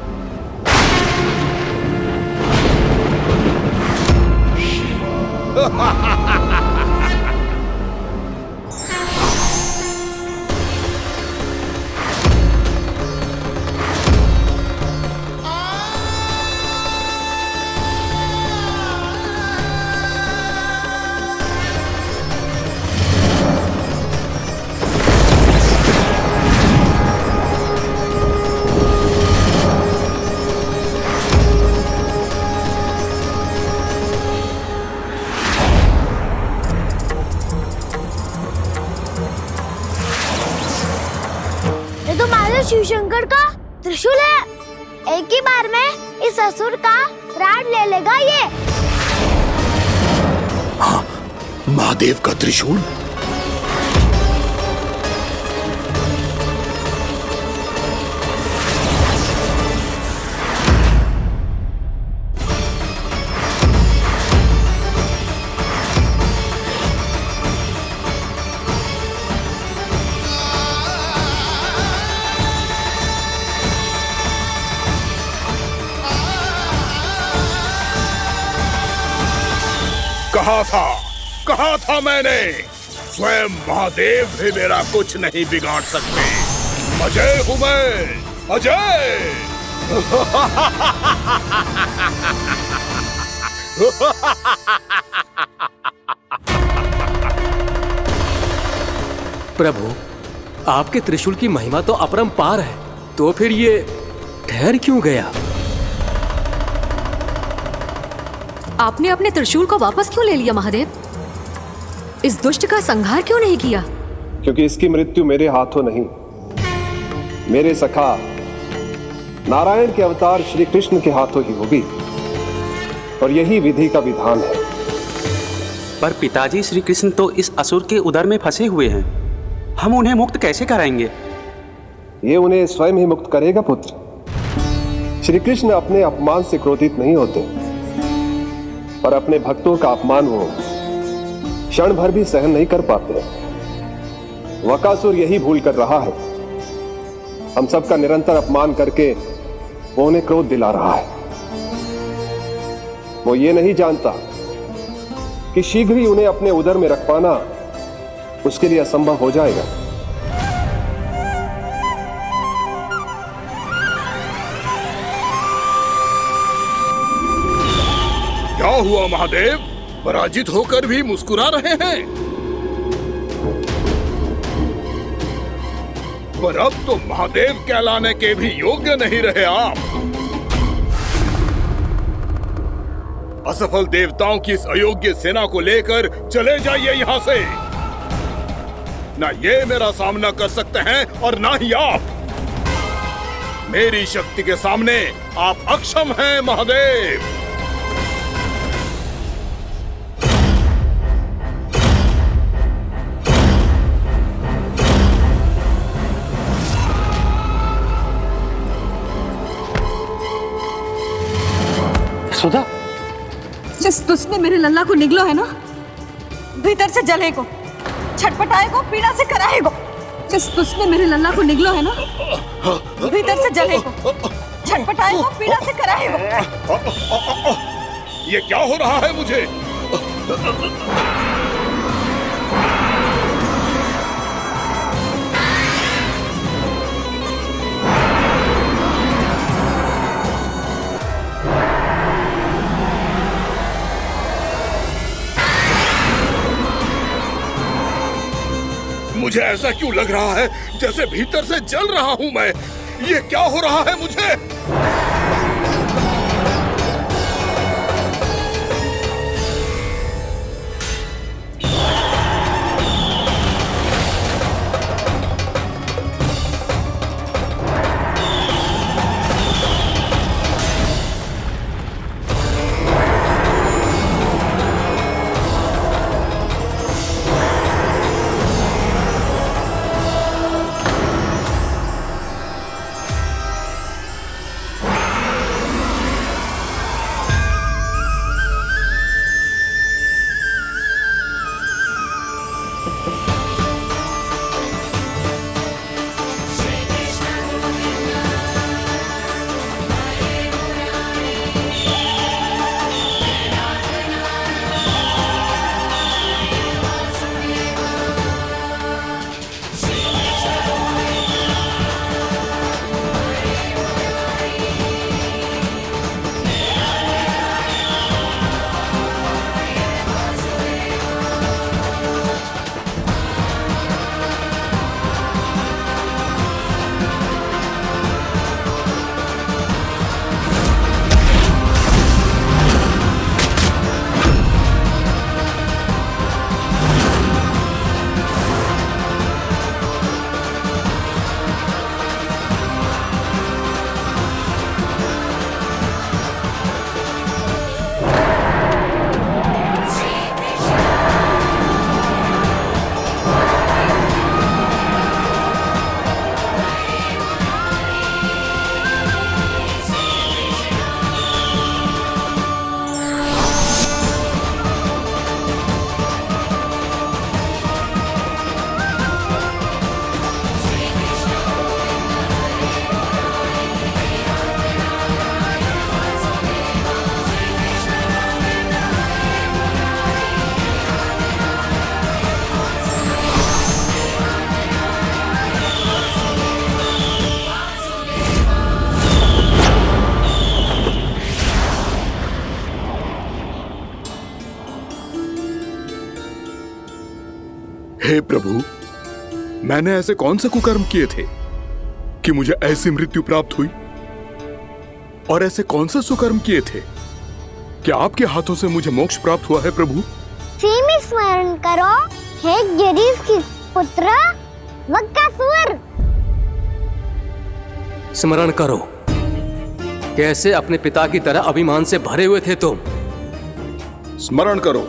शिव शंकर का त्रिशूल है। एक ही बार में इस असुर का प्राण ले लेगा ये। हाँ, महादेव का त्रिशूल। कहा था मैंने, स्वयं महादेव भी मेरा कुछ नहीं बिगाड़ सकते। अजय हूं मैं, अजय। प्रभु, आपके त्रिशूल की महिमा तो अपरंपार है, तो फिर ये ठहर क्यों गया? आपने अपने त्रिशूल को वापस क्यों ले लिया महादेव? इस दुष्ट का संहार क्यों नहीं किया? क्योंकि इसकी मृत्यु मेरे हाथों नहीं, मेरे सखा नारायण के अवतार श्री कृष्ण के हाथों ही होगी, और यही विधि का विधान है। पर पिताजी, श्री कृष्ण तो इस असुर के उदर में फंसे हुए हैं, हम उन्हें मुक्त कैसे कराएंगे? ये उन्हें स्वयं ही मुक्त करेगा पुत्र। श्री कृष्ण अपने अपमान से क्रोधित नहीं होते, पर अपने भक्तों का अपमान वो क्षण भर भी सहन नहीं कर पाते। वकासुर यही भूल कर रहा है, हम सबका निरंतर अपमान करके वो उन्हें क्रोध दिला रहा है। वो ये नहीं जानता कि शीघ्र ही उन्हें अपने उदर में रख पाना उसके लिए असंभव हो जाएगा। क्या हुआ महादेव, पराजित होकर भी मुस्कुरा रहे हैं? पर अब तो महादेव कहलाने के भी योग्य नहीं रहे आप। असफल देवताओं की इस अयोग्य सेना को लेकर चले जाइए यहां से। ना ये मेरा सामना कर सकते हैं और ना ही आप। मेरी शक्ति के सामने आप अक्षम हैं महादेव। सुधा, जिस दुष्ट ने मेरे लल्ला को निगलो है ना, भीतर से जलेगो, छटपटाएगो, पीड़ा से कराएगो। जिस दुष्ट ने मेरे लल्ला को निगलो है ना, भीतर से जलेगो, छटपटाएगो, पीड़ा से कराएगो। ये क्या हो रहा है मुझे? मुझे ऐसा क्यों लग रहा है जैसे भीतर से जल रहा हूं मैं? ये क्या हो रहा है मुझे? हे प्रभु, मैंने ऐसे कौन से कुकर्म किए थे कि मुझे ऐसी मृत्यु प्राप्त हुई? और ऐसे कौन से सुकर्म किए थे कि आपके हाथों से मुझे मोक्ष प्राप्त हुआ है प्रभु? में स्मरण करो, हे गिरीश की पुत्र बकासुर। स्मरण करो, कैसे अपने पिता की तरह अभिमान से भरे हुए थे तुम। स्मरण करो,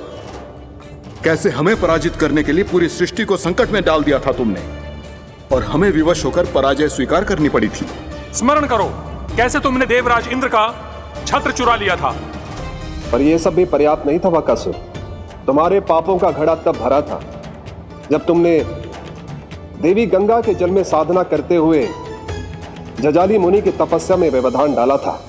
कैसे हमें पराजित करने के लिए पूरी सृष्टि को संकट में डाल दिया था तुमने, और हमें विवश होकर पराजय स्वीकार करनी पड़ी थी। स्मरण करो, कैसे तुमने देवराज इंद्र का छत्र चुरा लिया था। पर यह सब भी पर्याप्त नहीं था बकासुर। तुम्हारे पापों का घड़ा तब भरा था जब तुमने देवी गंगा के जल में साधना करते हुए जजाली मुनि की तपस्या में व्यवधान डाला था।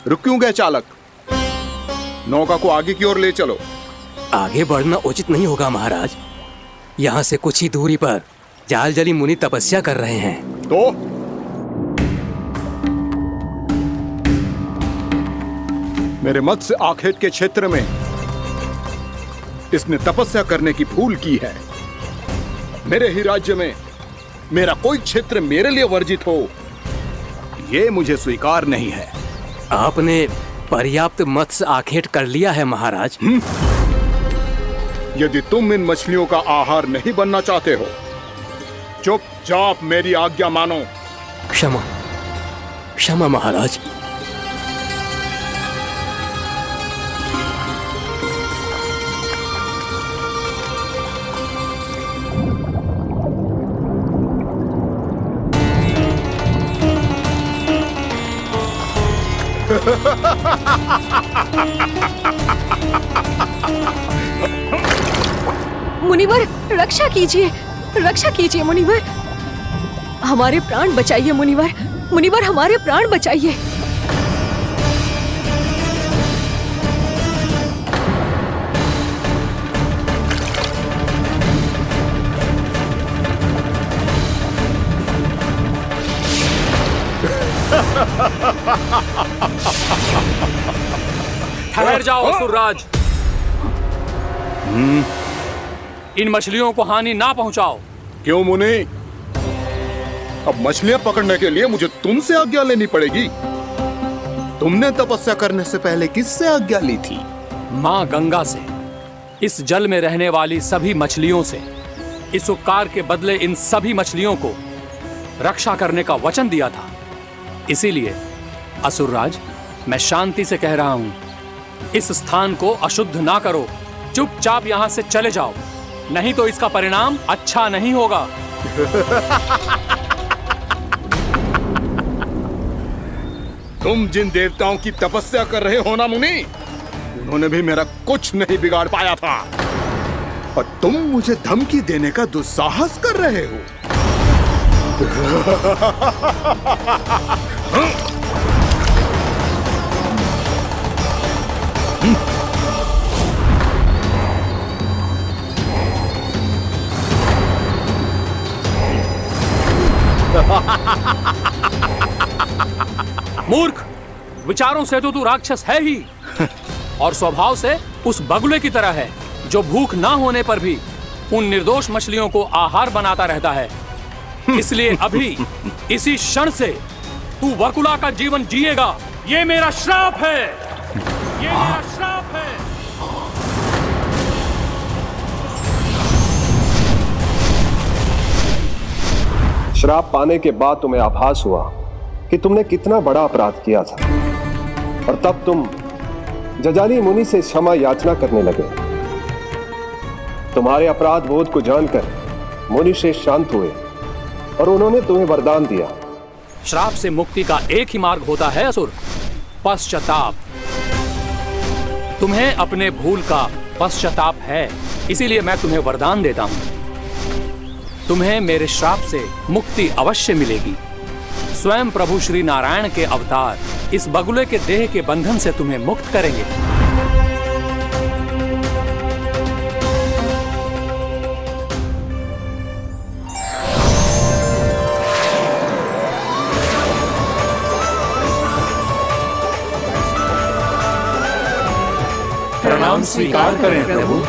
रुक क्यों गए चालक? नौका को आगे की ओर ले चलो। आगे बढ़ना उचित नहीं होगा महाराज। यहाँ से कुछ ही दूरी पर जालजली मुनि तपस्या कर रहे हैं। तो मेरे मत्स्य आखेट के क्षेत्र में इसने तपस्या करने की भूल की है। मेरे ही राज्य में मेरा कोई क्षेत्र मेरे लिए वर्जित हो, यह मुझे स्वीकार नहीं है। आपने पर्याप्त मत्स्य आखेट कर लिया है महाराज। यदि तुम इन मछलियों का आहार नहीं बनना चाहते हो, चुपचाप मेरी आज्ञा मानो। क्षमा, क्षमा महाराज। मुनिवर, रक्षा कीजिए, रक्षा कीजिए मुनिवर, हमारे प्राण बचाइए मुनिवर, मुनिवर हमारे प्राण बचाइए। ठहर जाओ असुरराज, इन मछलियों को हानि ना पहुंचाओ। क्यों मुनि? अब मछलियां पकड़ने के लिए मुझे तुमसे आज्ञा लेनी पड़ेगी। तुमने तपस्या करने से पहले किससे आज्ञा ली थी? मां गंगा से, इस जल में रहने वाली सभी मछलियों से। इस उपकार के बदले इन सभी मछलियों को रक्षा करने का वचन दिया था। इसीलिए असुरराज, मैं शांति से कह रहा हूं, इस स्थान को अशुद्ध ना करो। चुपचाप यहां से चले जाओ, नहीं तो इसका परिणाम अच्छा नहीं होगा। तुम जिन देवताओं की तपस्या कर रहे हो ना मुनि, उन्होंने भी मेरा कुछ नहीं बिगाड़ पाया था, और तुम मुझे धमकी देने का दुस्साहस कर रहे हो। मूर्ख, विचारों से तो तू राक्षस है ही, और स्वभाव से उस बगुले की तरह है जो भूख ना होने पर भी उन निर्दोष मछलियों को आहार बनाता रहता है। इसलिए अभी इसी क्षण से तू वकुला का जीवन जिएगा। ये मेरा श्राप है, ये मेरा श्राप है। श्राप पाने के बाद तुम्हें आभास हुआ कि तुमने कितना बड़ा अपराध किया था, और तब तुम जजाली मुनि से क्षमा याचना करने लगे। तुम्हारे अपराध बोध को जानकर मुनि से शांत हुए और उन्होंने तुम्हें वरदान दिया। श्राप से मुक्ति का एक ही मार्ग होता है असुर, पश्चाताप। तुम्हें अपने भूल का पश्चाताप है, इसीलिए मैं तुम्हें वरदान देता हूं। तुम्हें मेरे श्राप से मुक्ति अवश्य मिलेगी। स्वयं प्रभु श्री नारायण के अवतार इस बगुले के देह के बंधन से तुम्हें मुक्त करेंगे। प्रणाम स्वीकार करें प्रभु।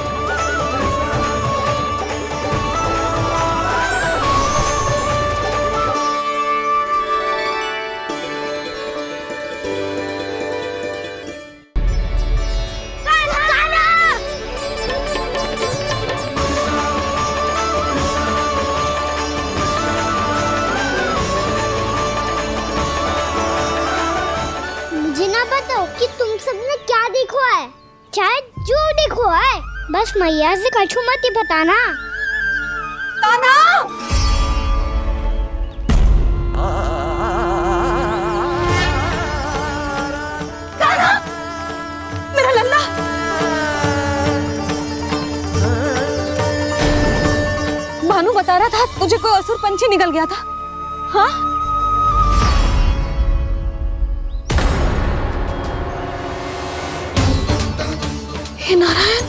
मुझे ना बताओ कि तुम सबने क्या देखा है, चाहे जो देखो है, बस मैया से कछु मत ही बताना। कान्हा! कान्हा! मेरा लल्ला! भानु बता रहा था तुझे कोई असुर पंछी निकल गया था। हाँ? हे नारायण,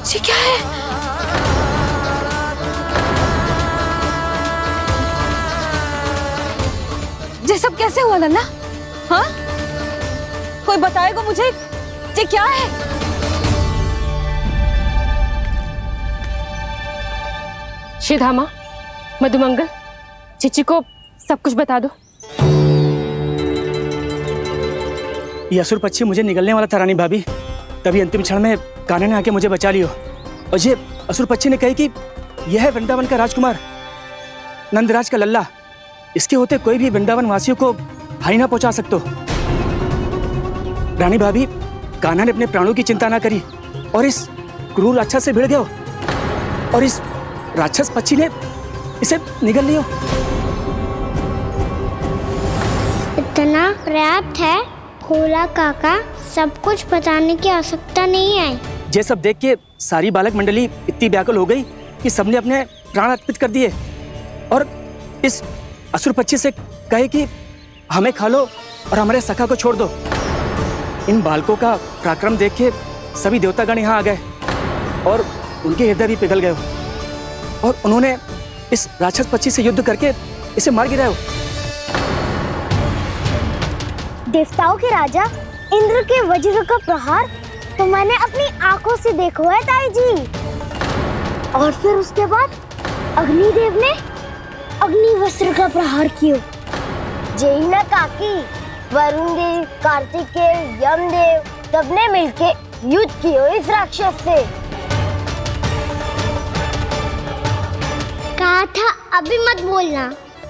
ये क्या है? ये सब कैसे हुआ लल्ला? हाँ? कोई बताएगा मुझे ये क्या है? श्रीधामा, मधुमंगल, चिची को सब कुछ बता दो। ये असुर पक्षी मुझे निगलने वाला था रानी भाभी, तभी अंतिम क्षण में कान्हा ने आके मुझे बचा लियो। और ये असुर पक्षी ने कही कि यह है वृंदावन का राजकुमार, नंदराज का लल्ला। इसके होते कोई भी वृंदावन वासियों को हानि ना पहुंचा सकते। रानी भाभी, कान्हा ने अपने प्राणों की चिंता ना करी और इस क्रूर राक्षस से भिड़ गया और इस राक्षस पक्षी ने इसे निगल लियो। इतना पर्याप्त है भोला काका, सब कुछ बताने की आवश्यकता नहीं है। ये सब देख के सारी बालक मंडली इतनी व्याकुल हो गई कि सबने अपने प्राण अर्पित कर दिए और इस असुर पक्षी से कहे कि हमें खा लो और हमारे सखा को छोड़ दो। इन बालकों का पराक्रम देख के सभी देवतागण यहाँ आ गए और उनके हृदय भी पिघल गए और उन्होंने इस राक्षस पक्षी से युद्ध करके इसे मार गिराया। देवताओं के राजा इंद्र के वज्र का प्रहार तो मैंने अपनी आंखों से देखा है ताई जी। और फिर उसके बाद अग्निदेव ने अग्निवस्त्र का प्रहार किया। जय ना काकी, वरुण देव, कार्तिकेय, यमदेव सबने मिलके युद्ध किया इस राक्षस से। कहा था अभी मत बोलना।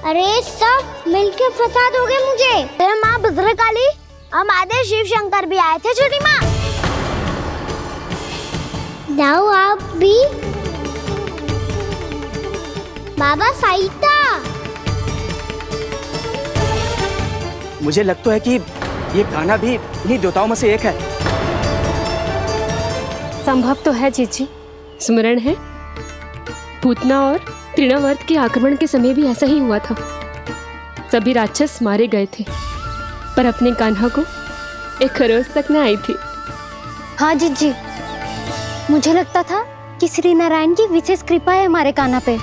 अरे सब मिलके फंसा दोगे मुझे। माँ भद्रकाली, हमारे शिव शंकर भी आए थे छोटी माँ। जाओ आप भी। बाबा साईता, मुझे लगता है कि ये कान्हा भी इन्हीं देवताओं में से एक है। संभव तो है चीची। स्मरण है, पूतना और तृणावर्त के आक्रमण के समय भी ऐसा ही हुआ था। सभी राक्षस मारे गए थे, पर अपने कान्हा को एक खरोच तक न आई थी। हाँ जीजी, मुझे लगता था कि श्री नारायण की विशेष कृपा है हमारे कान्हा पे,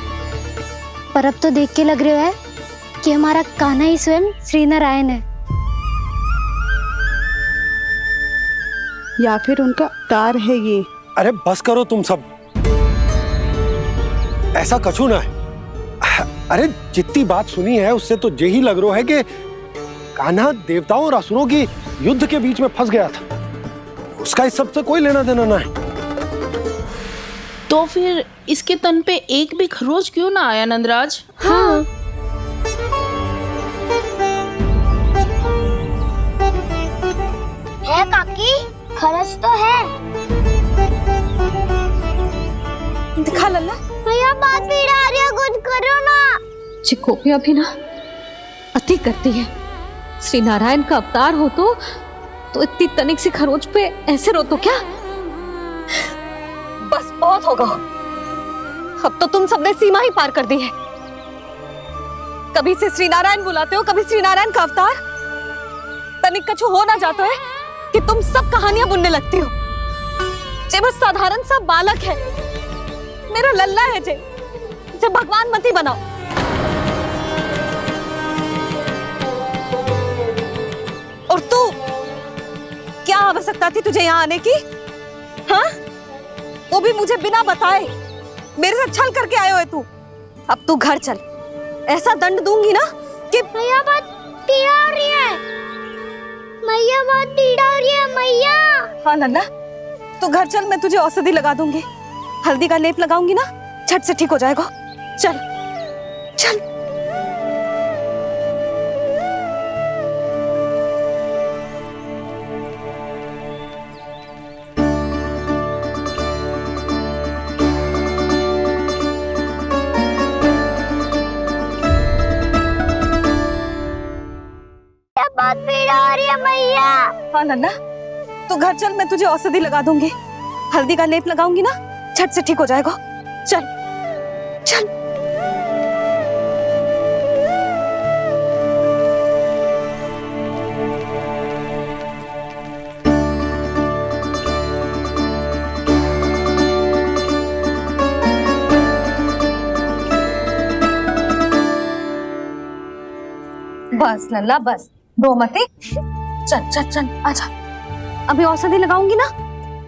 पर अब तो देख के लग रहा है कि हमारा कान्हा ही स्वयं श्री नारायण है। या फिर उनका अवतार है ये। अरे बस करो तुम सब, ऐसा कछु ना है। अरे जितनी बात सुनी है उससे तो यही लग रहा है कि कान्हा देवताओं और असुरों की युद्ध के बीच में फंस गया था। उसका इस सब से कोई लेना देना ना है। तो फिर इसके तन पे एक भी खरोच क्यों ना आया नंदराज? हाँ, है काकी, खरच तो है। दिखा लल्ला। भैया बात पीड़ा आ रही है, कुछ करो ना। चिकोपिया भी ना अति करती है। श्री नारायण का अवतार हो तो इतनी तनिक सी खरोच पे ऐसे रो तो क्या? बस बहुत होगा। अब तो तुम सबने सीमा ही पार कर दी है। कभी से श्री नारायण बुलाते हो, कभी श्री नारायण का अवतार। तनिक कछु हो ना जाता है कि तुम सब कहानियां बुनने लगती हो। जे बस साधारण सा बालक है, मेरा लल्ला है जे, इसे भगवान मत ही बनाओ। और तू, क्या आवश्यकता थी तुझे यहाँ आने की? हाँ, वो भी मुझे बिना बताए। मेरे साथ छल करके आयो है तू। अब तू घर चल, ऐसा दंड दूंगी ना कि मैया बहुत पीड़ा हो रही है। मैया बहुत पीड़ा हो रही है मैया। हाँ लल्ला, तू घर चल, मैं तुझे औषधि लगा दूंगी। हल्दी का लेप लगाऊंगी ना, झट से ठीक हो जाएगा। चल चल। बहुत पीड़ा हो रही है मैया। हाँ लल्ला, तू घर चल, मैं तुझे औषधि लगा दूंगी। हल्दी का लेप लगाऊंगी ना, झट से ठीक हो जाएगा। चल चल। बस लल्ला बस, रो मत। चल चल चल, आजा। अभी औषधि लगाऊंगी ना,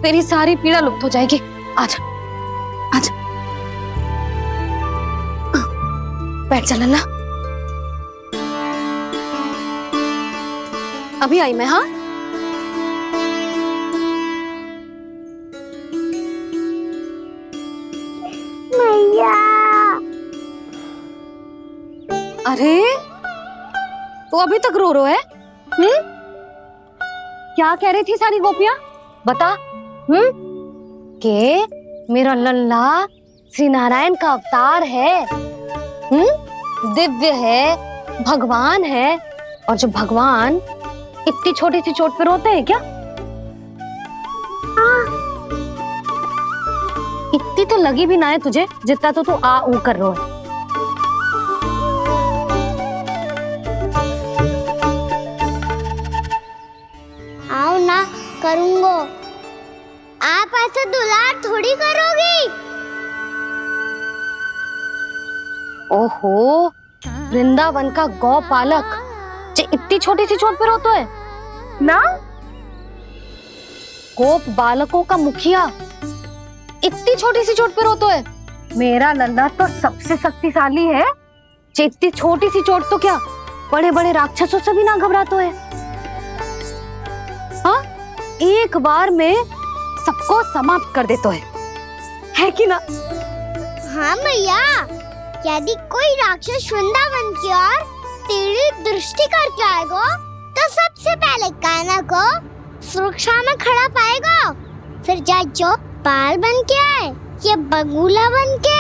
तेरी सारी पीड़ा लुप्त हो जाएगी। आजा आजा, बैठ जा लल्ला। अभी आई मैं। हाँ, मैया। अरे तू अभी तक रो है? क्या कह रही थी सारी गोपियां? बता। के मेरा लल्ला श्री नारायण का अवतार है, दिव्य है, भगवान है। और जो भगवान इतनी छोटी सी चोट पे रोते हैं क्या? इतनी तो लगी भी ना है तुझे, जितना तो तू आ ऊ कर रो है। आओ ना, करूंगो। आप ऐसे दुलार थोड़ी करोगी। ओहो, वृंदावन का गौपालक जो इतनी छोटी सी चोट पे रोता है ना? गोप बालकों का मुखिया इतनी छोटी सी चोट पे रोता है? मेरा लल्ला तो सबसे शक्तिशाली है। इतनी छोटी सी चोट तो क्या, बड़े बड़े राक्षसों से भी ना घबराता है। हाँ, एक बार में सबको समाप्त कर देता है कि ना? हाँ मैया, यदि कोई राक्षस वृंदावन की ओर टेढ़ी दृष्टि करके आएगा, तो सबसे पहले कान्हा को सुरक्षा में खड़ा पाएगा। फिर चाहे जो बाल बन के आए या बगुला बन के।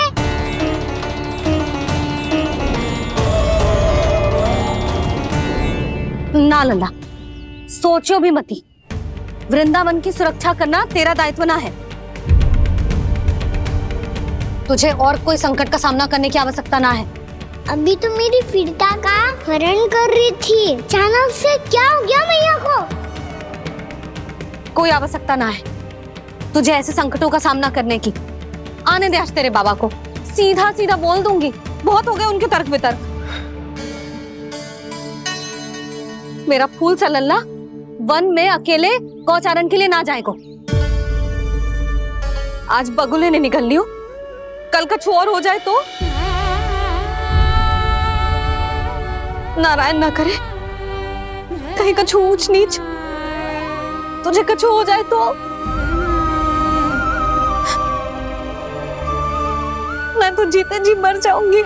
ना लल्ला, सोचो भी मती। वृंदावन की सुरक्षा करना तेरा दायित्व ना है। तुझे और कोई संकट का सामना करने की आवश्यकता ना है। अभी तो मेरी पीड़िता का हरण कर रही थी, अचानक से क्या हो गया मैया को? कोई आवश्यकता ना है तुझे ऐसे संकटों का सामना करने की। आने दे आज तेरे बाबा को, सीधा सीधा बोल दूंगी। बहुत हो गए उनके तर्क वितर्क। मेरा फूल सा लल्ला वन में अकेले गौचारण के लिए ना जाएगो। आज बगुले ने निकल लियो, कल का छोर हो जाए तो? नारायण ना करे, कहीं कछु ऊंच नीच तुझे कछु हो जाए तो? मैं तो जीते जी मर जाऊंगी।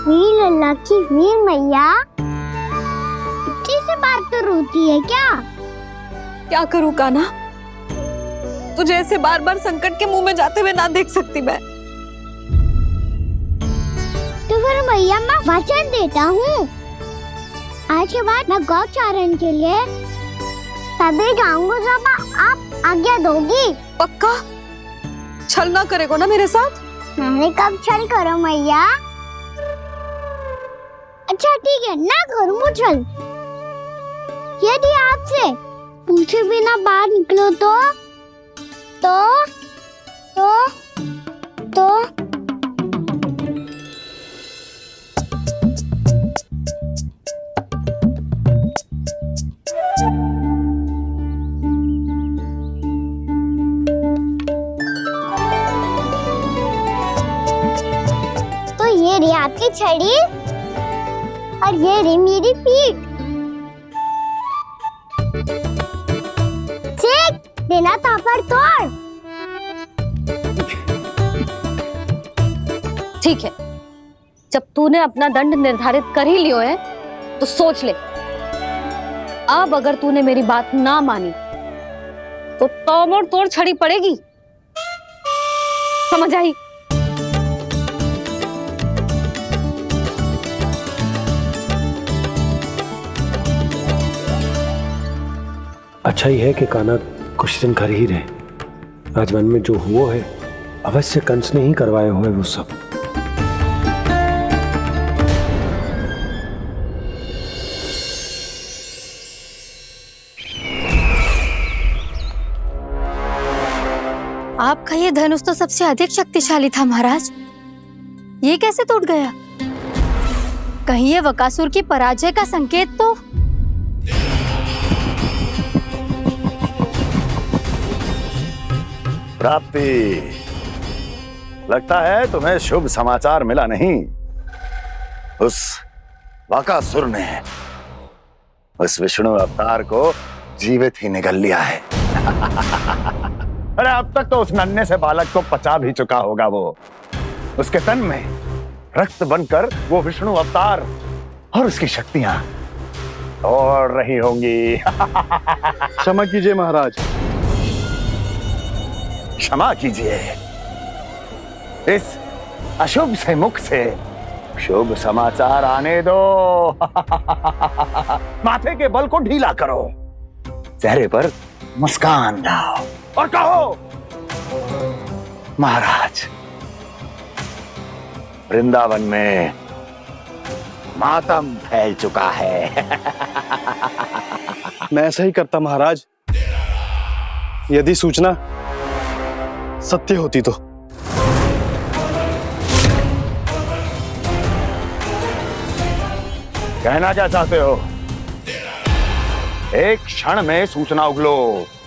वीर लल्ला की वीर मैया इतनी सी बात तो रोती है क्या? क्या करूं कान्हा, तुझे ऐसे बार बार संकट के मुंह में जाते हुए ना देख सकती मैं। तो फिर मैया मैं वचन देता हूँ, आज के बाद मैं गौचारण के लिए तभी जाऊंगा जब आप आज्ञा दोगी। पक्का? छल ना करेगा ना मेरे साथ? मैंने कब छल करो मैया? अच्छा ठीक है, ना करूँ छल। यदि आपसे पूछे बिना बाहर निकलो तो ये रही आपकी छड़ी और ये रही मेरी पीठ। देना तापर तोड़। ठीक है, जब तूने अपना दंड निर्धारित कर ही लियो है तो सोच ले, अब अगर तूने मेरी बात ना मानी तो तोड़ तोड़ छड़ी पड़ेगी, समझ आई? अच्छा ही है कि कान्हा कुछ दिन घर ही रहे। राजवन में जो हुआ है अवश्य कंस ने ही करवाए हुए वो सब। आपका ये धनुष तो सबसे अधिक शक्तिशाली था महाराज, ये कैसे टूट गया? कहीं ये बकासुर की पराजय का संकेत तो? प्राप्ति, लगता है तुम्हें शुभ समाचार मिला नहीं। उस बकासुर ने उस विष्णु अवतार को जीवित ही निगल लिया है। अरे अब तक तो उस नन्हे से बालक को पचा भी चुका होगा वो। उसके तन में रक्त बनकर वो विष्णु अवतार और उसकी शक्तियां दौड़ रही होंगी। क्षमा कीजिए महाराज। क्षमा कीजिए, इस अशुभ से मुख से शुभ समाचार आने दो। माथे के बल को ढीला करो, चेहरे पर मुस्कान लाओ और कहो, महाराज, वृंदावन में मातम फैल चुका है। मैं ऐसा ही करता महाराज, यदि सूचना सत्य होती तो। कहना क्या चाहते हो? एक क्षण में सूचना उगलो,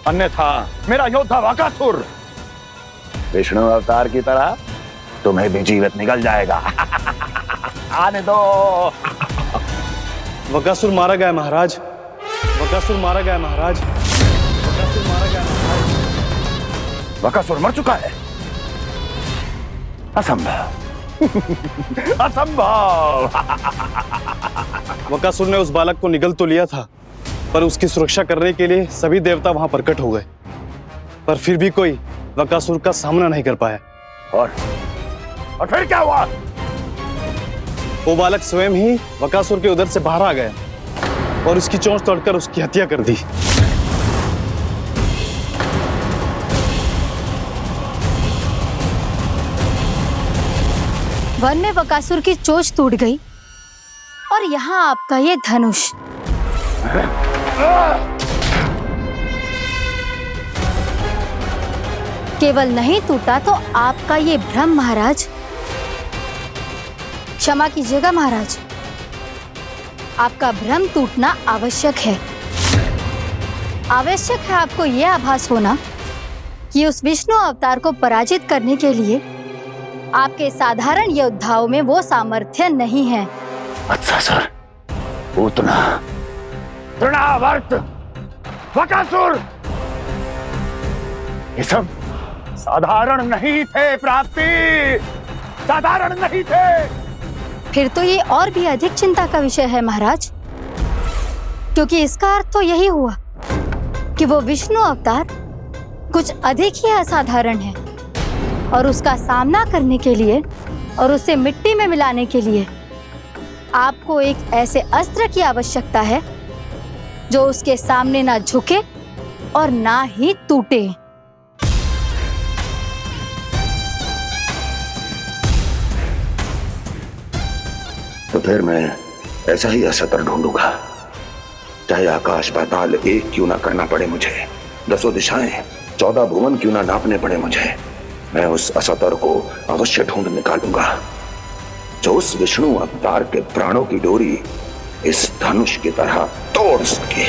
अन्यथा मेरा योद्धा बकासुर विष्णु अवतार की तरह तुम्हें भी जीवित निकल जाएगा। आने दो। बकासुर मारा गया महाराज, बकासुर मारा गया महाराज, बकासुर मारा गया महाराज। बकासुर मर चुका है? असंभव। असंभव। बकासुर ने उस बालक को निगल तो लिया था, पर उसकी सुरक्षा करने के लिए सभी देवता वहां प्रकट हो गए, पर फिर भी कोई बकासुर का सामना नहीं कर पाया। और फिर क्या हुआ? वो बालक स्वयं ही बकासुर के उदर से बाहर आ गया और उसकी चोंच तोड़कर उसकी हत्या कर दी। वन में बकासुर की चोंच टूट गई और यहाँ आपका ये धनुष। केवल नहीं टूटा तो आपका ये भ्रम महाराज। क्षमा कीजिएगा महाराज, आपका भ्रम टूटना आवश्यक है। आवश्यक है आपको यह आभास होना कि उस विष्णु अवतार को पराजित करने के लिए आपके साधारण योद्धाओं में वो सामर्थ्य नहीं है। वत्सासुर, पूतना, तृणावर्त, बकासुर, ये सब साधारण नहीं थे प्राप्ति, साधारण नहीं थे। फिर तो ये और भी अधिक चिंता का विषय है महाराज, क्योंकि इसका अर्थ तो यही हुआ कि वो विष्णु अवतार कुछ अधिक ही असाधारण है और उसका सामना करने के लिए और उसे मिट्टी में मिलाने के लिए आपको एक ऐसे अस्त्र की आवश्यकता है जो उसके सामने ना झुके और ना ही टूटे। तो फिर मैं ऐसा ही असत्र ढूंढूंगा, चाहे आकाश पाताल एक क्यों ना करना पड़े मुझे, 10 दिशाएं 14 भुवन क्यों ना नापने पड़े मुझे, मैं उस असतर को अवश्य ढूंढ निकालूंगा जो उस विष्णु अवतार के प्राणों की डोरी इस धनुष की तरह तोड़ सके।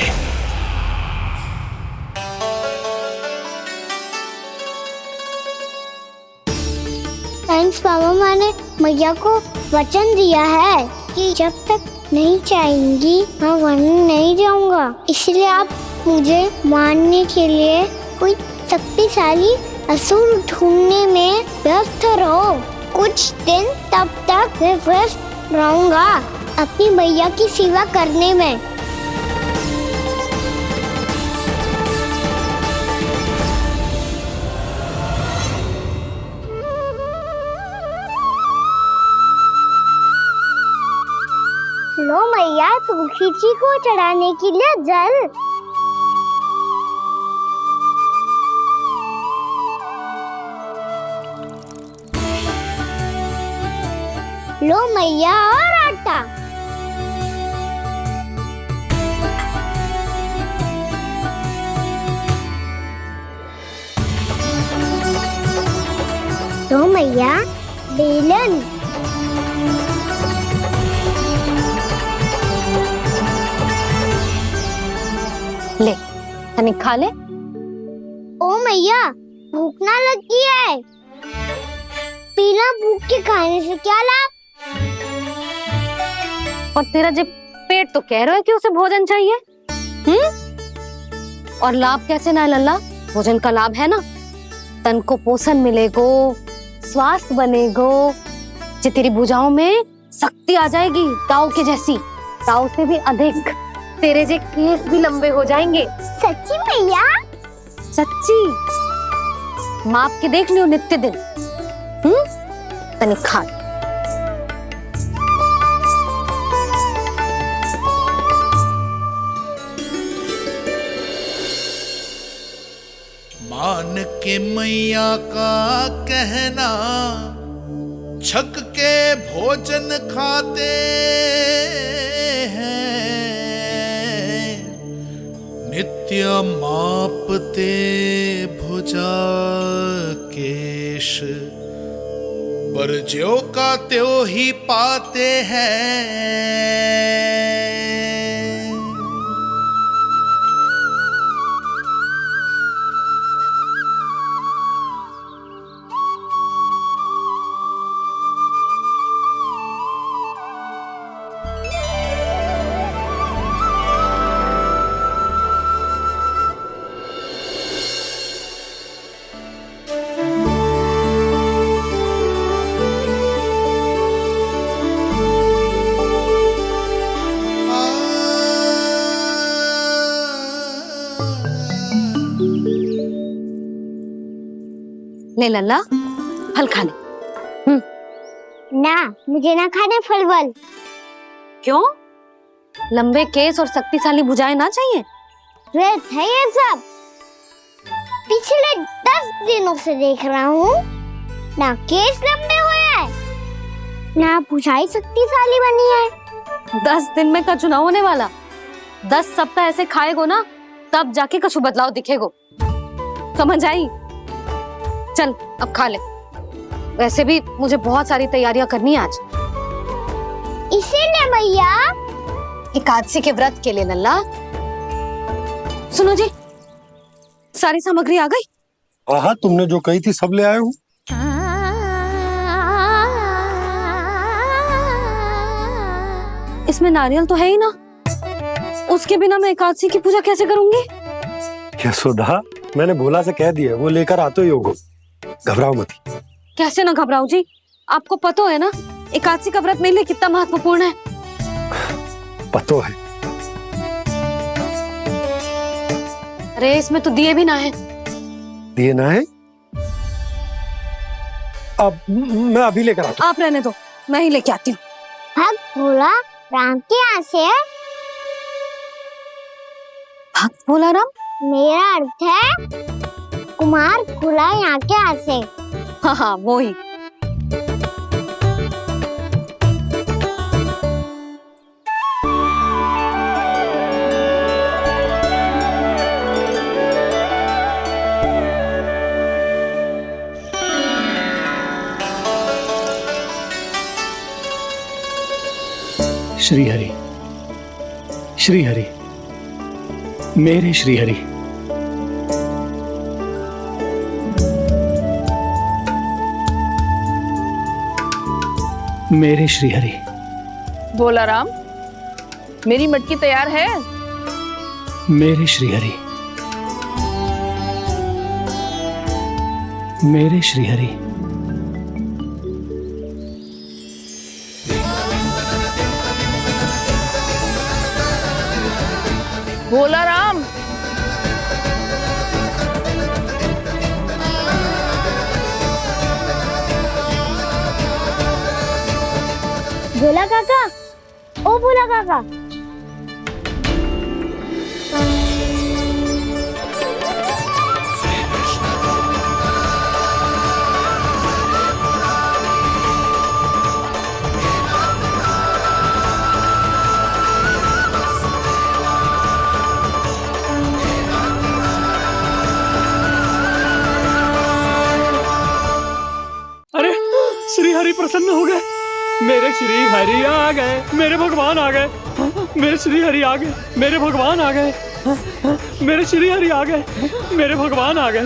थैंक्स मामा, मैंने मैया को वचन दिया है कि जब तक नहीं चाहेंगी मैं वन नहीं जाऊंगा, इसलिए आप मुझे मारने के लिए कोई शक्तिशाली असुर ढूंढने में व्यस्त रहो। कुछ दिन तब तक मैं व्यस्त रहूंगा अपनी मैया की सेवा करने में। लो मैया, तुलसी जी को चढ़ाने के लिए जल। लो मैया, और आटा। लो मैया, बेलन। ले, तनिक खा ले। ओ मैया, भूख ना लगी है। बिना भूख के खाने से क्या लाभ? और तेरा जब पेट तो कह रहा है कि उसे भोजन चाहिए, और लाभ कैसे ना लल्ला? भोजन का लाभ है ना, तन को पोषण मिलेगो, स्वास्थ्य बनेगो, जे तेरी भुजाओं में शक्ति आ जाएगी ताऊ के जैसी, ताऊ से भी अधिक। तेरे जे केस भी लंबे हो जाएंगे। सच्ची मैया? सच्ची। माप के देख लियो नित्य दिन। तनिक खा। मान के मैया का कहना, छक के भोजन खाते हैं, नित्य मापते भुजा केश, पर ज्यों का त्यों ही पाते हैं। ले लल्ला, फल खा ले। ना, मुझे ना खाने फल वल। क्यों? लंबे केस और शक्तिशाली भुजाएं ना चाहिए? व्यर्थ है ये सब। पिछले 10 दिनों से देख रहा हूँ, ना केस लंबे हुए हैं, ना भुजाएं शक्तिशाली बनी है। 10 दिन में का चुनाव होने वाला, 10 सप्ताह ऐसे खाएगो ना, तब जाके कछु बदलाव दिखेगो। समझ आई? चल अब खा ले। वैसे भी मुझे बहुत सारी तैयारियां करनी है आज। इसीलिए मैया, एकादशी के व्रत के लिए लल्ला। सुनो जी, सारी सामग्री आ गई? हाँ, तुमने जो कही थी सब ले आए हूँ। इसमें नारियल तो है ही ना, उसके बिना मैं एकादशी की पूजा कैसे करूंगी? यशोदा, मैंने भोला से कह दिया, वो लेकर आते ही होगो, घबराओ मत। कैसे ना घबराओ जी, आपको पता है ना एकादशी का व्रत मेरे लिए कितना महत्वपूर्ण है। पतो है। अरे इसमें तो दिए भी ना है। दिए ना है? अब मैं अभी लेकर आता आप रहने दो, मैं ही लेके आती हूँ। भक्त भोला राम के यहाँ से है। भक्त भोला राम? मेरा अर्थ है कुमार खुला यहाँ के यहाँ से। हाँ हाँ वो ही। श्री हरि, श्री हरि, मेरे श्री हरि। मेरे श्री हरि। भोला राम, मेरी मटकी तैयार है? मेरे श्री हरि, मेरे श्री हरि। भोला राम, भोला काका, ओ भोला काका। अरे श्री हरि प्रसन्न हो गए, मेरे श्री हरि आ गए, मेरे भगवान आ गए, मेरे श्री हरि आ गए, मेरे भगवान आ गए, मेरे श्री हरि आ गए, मेरे भगवान आ गए,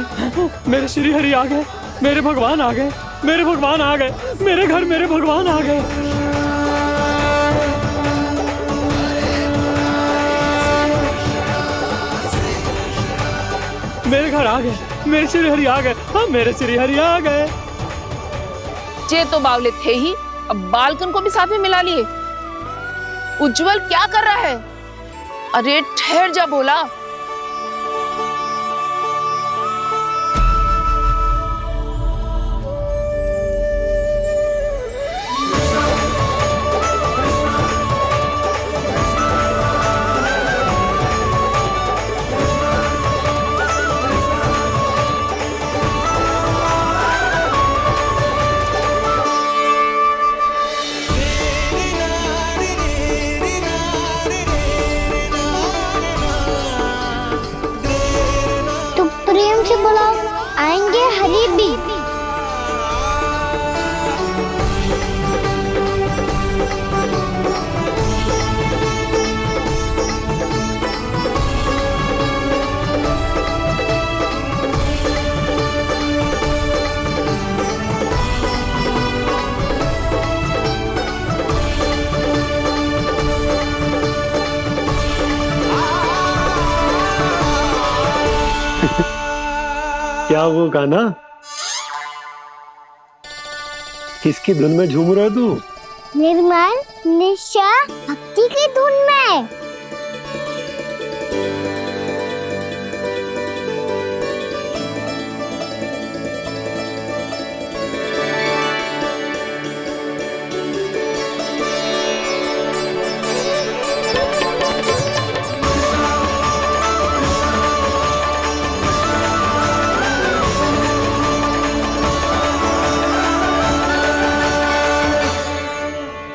मेरे श्री हरि आ गए, मेरे भगवान आ गए, मेरे भगवान आ गए, मेरे घर मेरे भगवान आ गए। मेरे घर आ गए, मेरे श्री हरि आ गए, हाँ मेरे श्री हरि आ गए। ये तो बावले थे ही, अब बालकन को भी साथ में मिला लिए। उज्जवल क्या कर रहा है? अरे ठहर जा भोला। प्रेम से बुलाओ, आएंगे हरि भी। क्या वो गाना? किसकी धुन में झूम रहा तू? निर्मल निशा भक्ति की धुन में।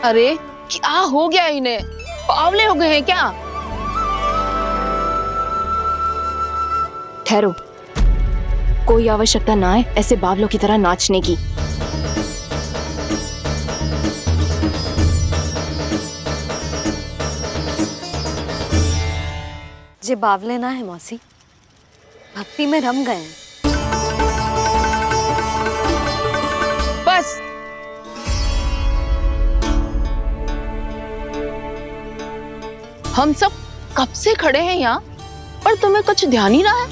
अरे क्या हो गया इन्हें? बावले हो गए हैं क्या? ठहरो, कोई आवश्यकता ना है ऐसे बावलों की तरह नाचने की। जे बावले ना है मौसी, भक्ति में रम गए हैं। बस हम सब कब से खड़े हैं यहाँ, पर तुम्हें कुछ ध्यान ही रहा है।